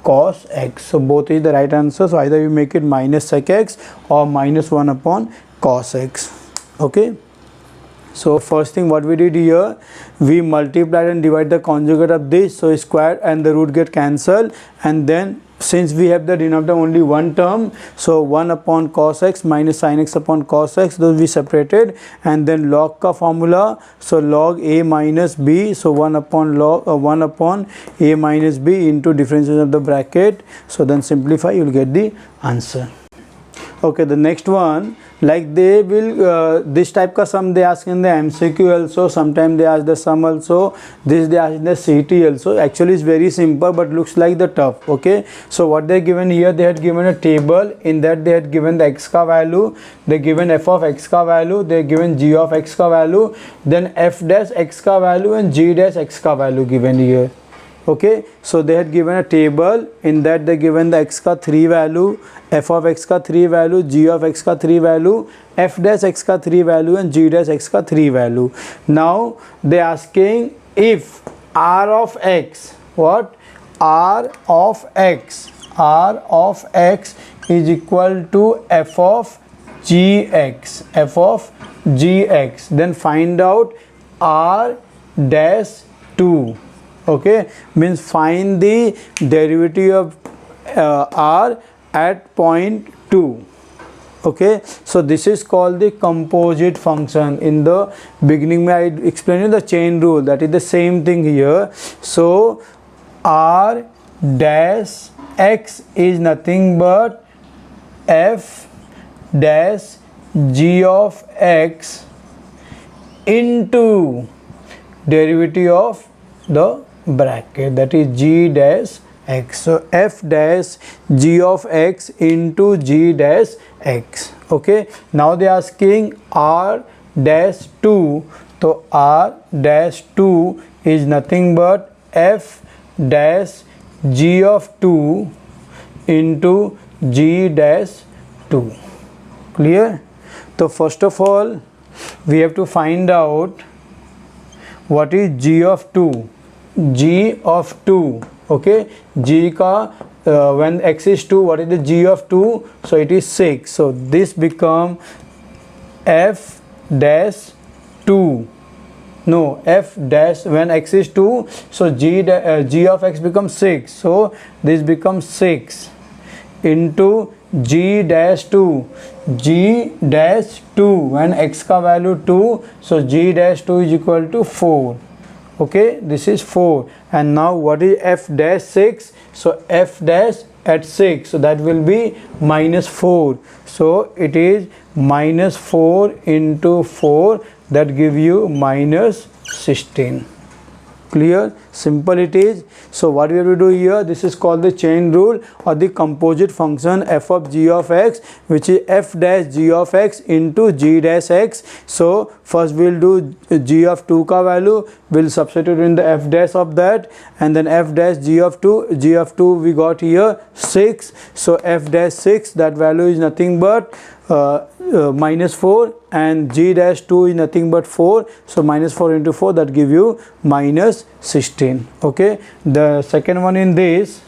cos x. So both is the right answer. So either you make it minus sec x or minus 1 upon cos x. Okay, so first thing what we did here, we multiplied and divide the conjugate of this, so square and the root get cancelled, and then since we have the denominator only one term, so 1 upon cos x minus sin x upon cos x, those we separated, and then log ka formula, so log a minus b, so 1 upon log 1 upon a minus b into differentiation of the bracket. So then simplify, you will get the answer. Okay, the next one, like they will this type ka sum they ask in the MCQ also, sometimes they ask the sum also, this they ask in the CT also. Actually it's very simple but looks like the tough. Okay, so what they given here, they had given a table, in that they had given the x ka value, they given f of x ka value, they given g of x ka value, then f dash x ka value and g dash x ka value given here. Okay, so they had given a table, in that they given the x ka 3 value, f of x ka 3 value, g of x ka 3 value, f dash x ka 3 value and g dash x ka 3 value. Now they asking if r of x, what, r of x is equal to f of gx, then find out r dash 2. Okay, means find the derivative of r at point 2. Okay, so this is called the composite function. In the beginning I explained you the chain rule, that is the same thing here. So r dash x is nothing but f dash g of x into derivative of the bracket, that is g dash x. So f dash g of x into g dash x. Okay, now they are asking r dash 2. So r dash 2 is nothing but f dash g of 2 into g dash 2. Clear? So first of all we have to find out what is g of 2. G of 2. Okay, g ka when x is 2, what is the g of 2? So it is 6. So this become f dash 2. No, f dash, when x is 2, so g of x becomes 6. So this becomes 6 into g dash 2. G dash 2, when x ka value 2, so g dash 2 is equal to 4. Okay, this is 4. And now what is f dash 6? So f dash at 6, so that will be minus 4. So it is minus 4 into 4, that give you minus 16. Clear? Simple it is. So what we have to do here, this is called the chain rule or the composite function f of g of x, which is f dash g of x into g dash x. So first we'll do g of 2 ka value, we'll substitute in the f dash of that, and then f dash g of 2 we got here 6. So f dash 6, that value is nothing but minus 4, and g dash 2 is nothing but 4. So minus 4 into 4, that give you minus 16. Okay, the second one in this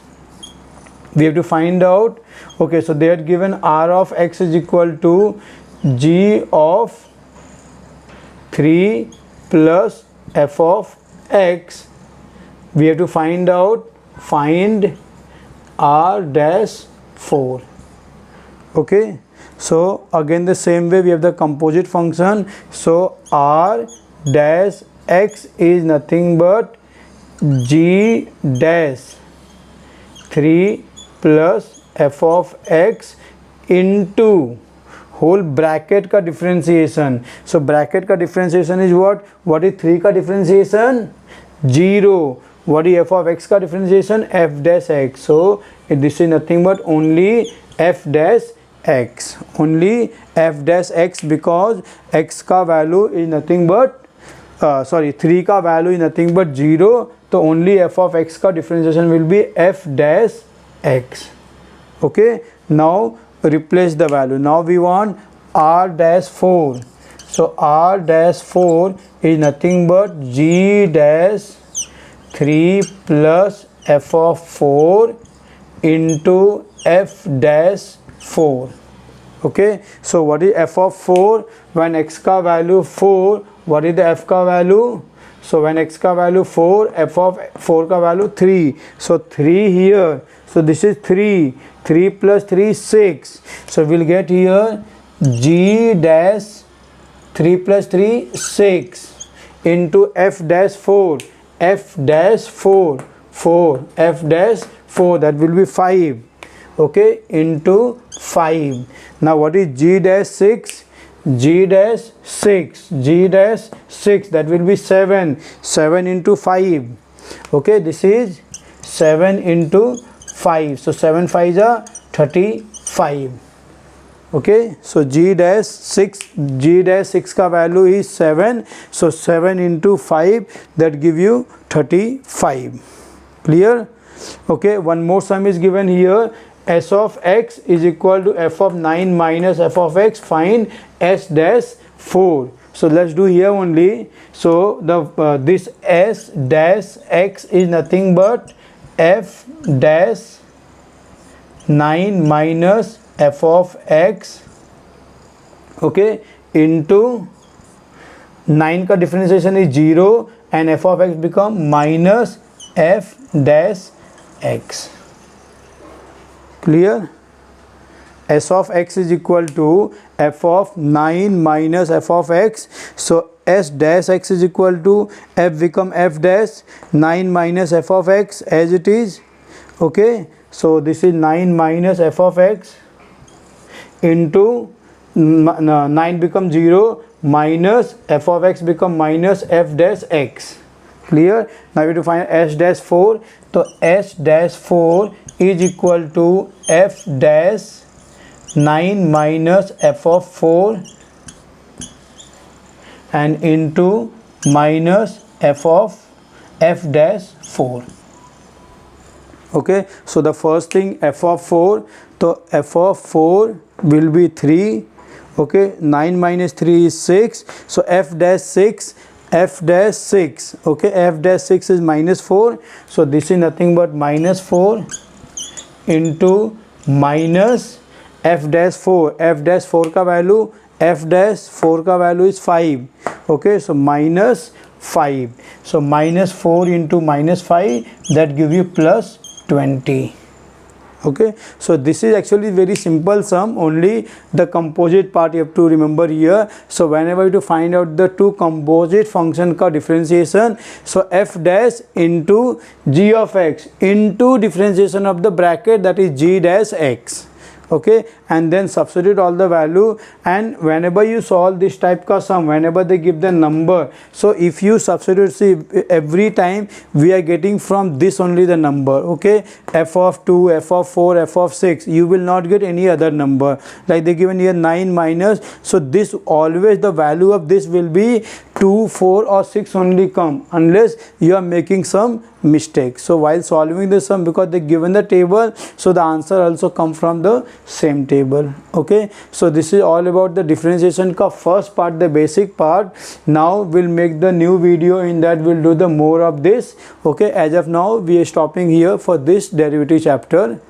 we have to find out. Okay, so they had given r of x is equal to g of 3 plus f of x. We have to find out, find r dash 4. Okay, so again the same way we have the composite function. So r dash x is nothing but g dash 3 plus f of x into whole bracket ka differentiation. So bracket ka differentiation is what? What is 3 ka differentiation? 0. What is f of x ka differentiation? F dash x. So this is nothing but only f dash x, only f dash x, because x ka value is nothing but 3 ka value is nothing but 0. So only f of x ka differentiation will be f dash x. Okay, now replace the value. Now we want r dash 4. So r dash 4 is nothing but g dash 3 plus f of 4 into f dash 4. Okay, so what is f of 4? When x ka value 4, what is the f ka value? So when x ka value 4, f of 4 ka value 3. So 3 here. So this is 3. 3 plus 3 is 6. So we'll get here g dash 3 plus 3 6 into f dash 4. F dash 4 f dash 4, that will be 5. okay, into 5. Now what is g dash 6? G dash 6, g dash 6, that will be 7 into 5. Okay, this is 7 into 5, so 7 5s are 35. Okay, so g dash 6 का value is 7, so 7 into 5, that give you 35. Clear? Okay, one more sum is given here. S of x is equal to f of 9 minus f of x. Find s dash 4. So let's do here only. So the this s dash x is nothing but f dash 9 minus f of x, okay, into 9 का differentiation is 0 and f of x become minus f dash x. Clear? S of x is equal to f of 9 minus f of x. So s dash x is equal to f become f dash 9 minus f of x as it is. Okay, so this is 9 minus f of x into 9 become 0 minus f of x become minus f dash x. Clear? Now we have to find s dash 4. So s dash 4 is equal to f dash 9 minus f of 4 and into minus f of f dash 4. Okay, so the first thing f of 4, so f of 4 will be 3. Okay, 9 minus 3 is 6, so f dash 6, okay, f dash 6 is minus 4, so this is nothing but minus 4 into minus f dash 4. F dash 4 का value, f dash 4 का value is 5. Okay, so minus 5, so minus 4 into minus 5, that give you plus 20. Okay, so this is actually very simple sum, only the composite part you have to remember here. So whenever you to find out the two composite function ka differentiation, so f dash into g of x into differentiation of the bracket, that is g dash x. Okay, and then substitute all the value, and whenever you solve this type ka sum, whenever they give the number, so if you substitute, see every time we are getting from this only the number. Okay, f of 2, f of 4, f of 6, you will not get any other number. Like they given here 9 minus, so this always the value of this will be 2, 4 or 6 only come, unless you are making some mistake. So while solving this sum, because they given the table, so the answer also come from the same table. Okay, so this is all about the differentiation ka first part, the basic part. Now we'll make the new video, in that we'll do the more of this. Okay, as of now we are stopping here for this derivative chapter.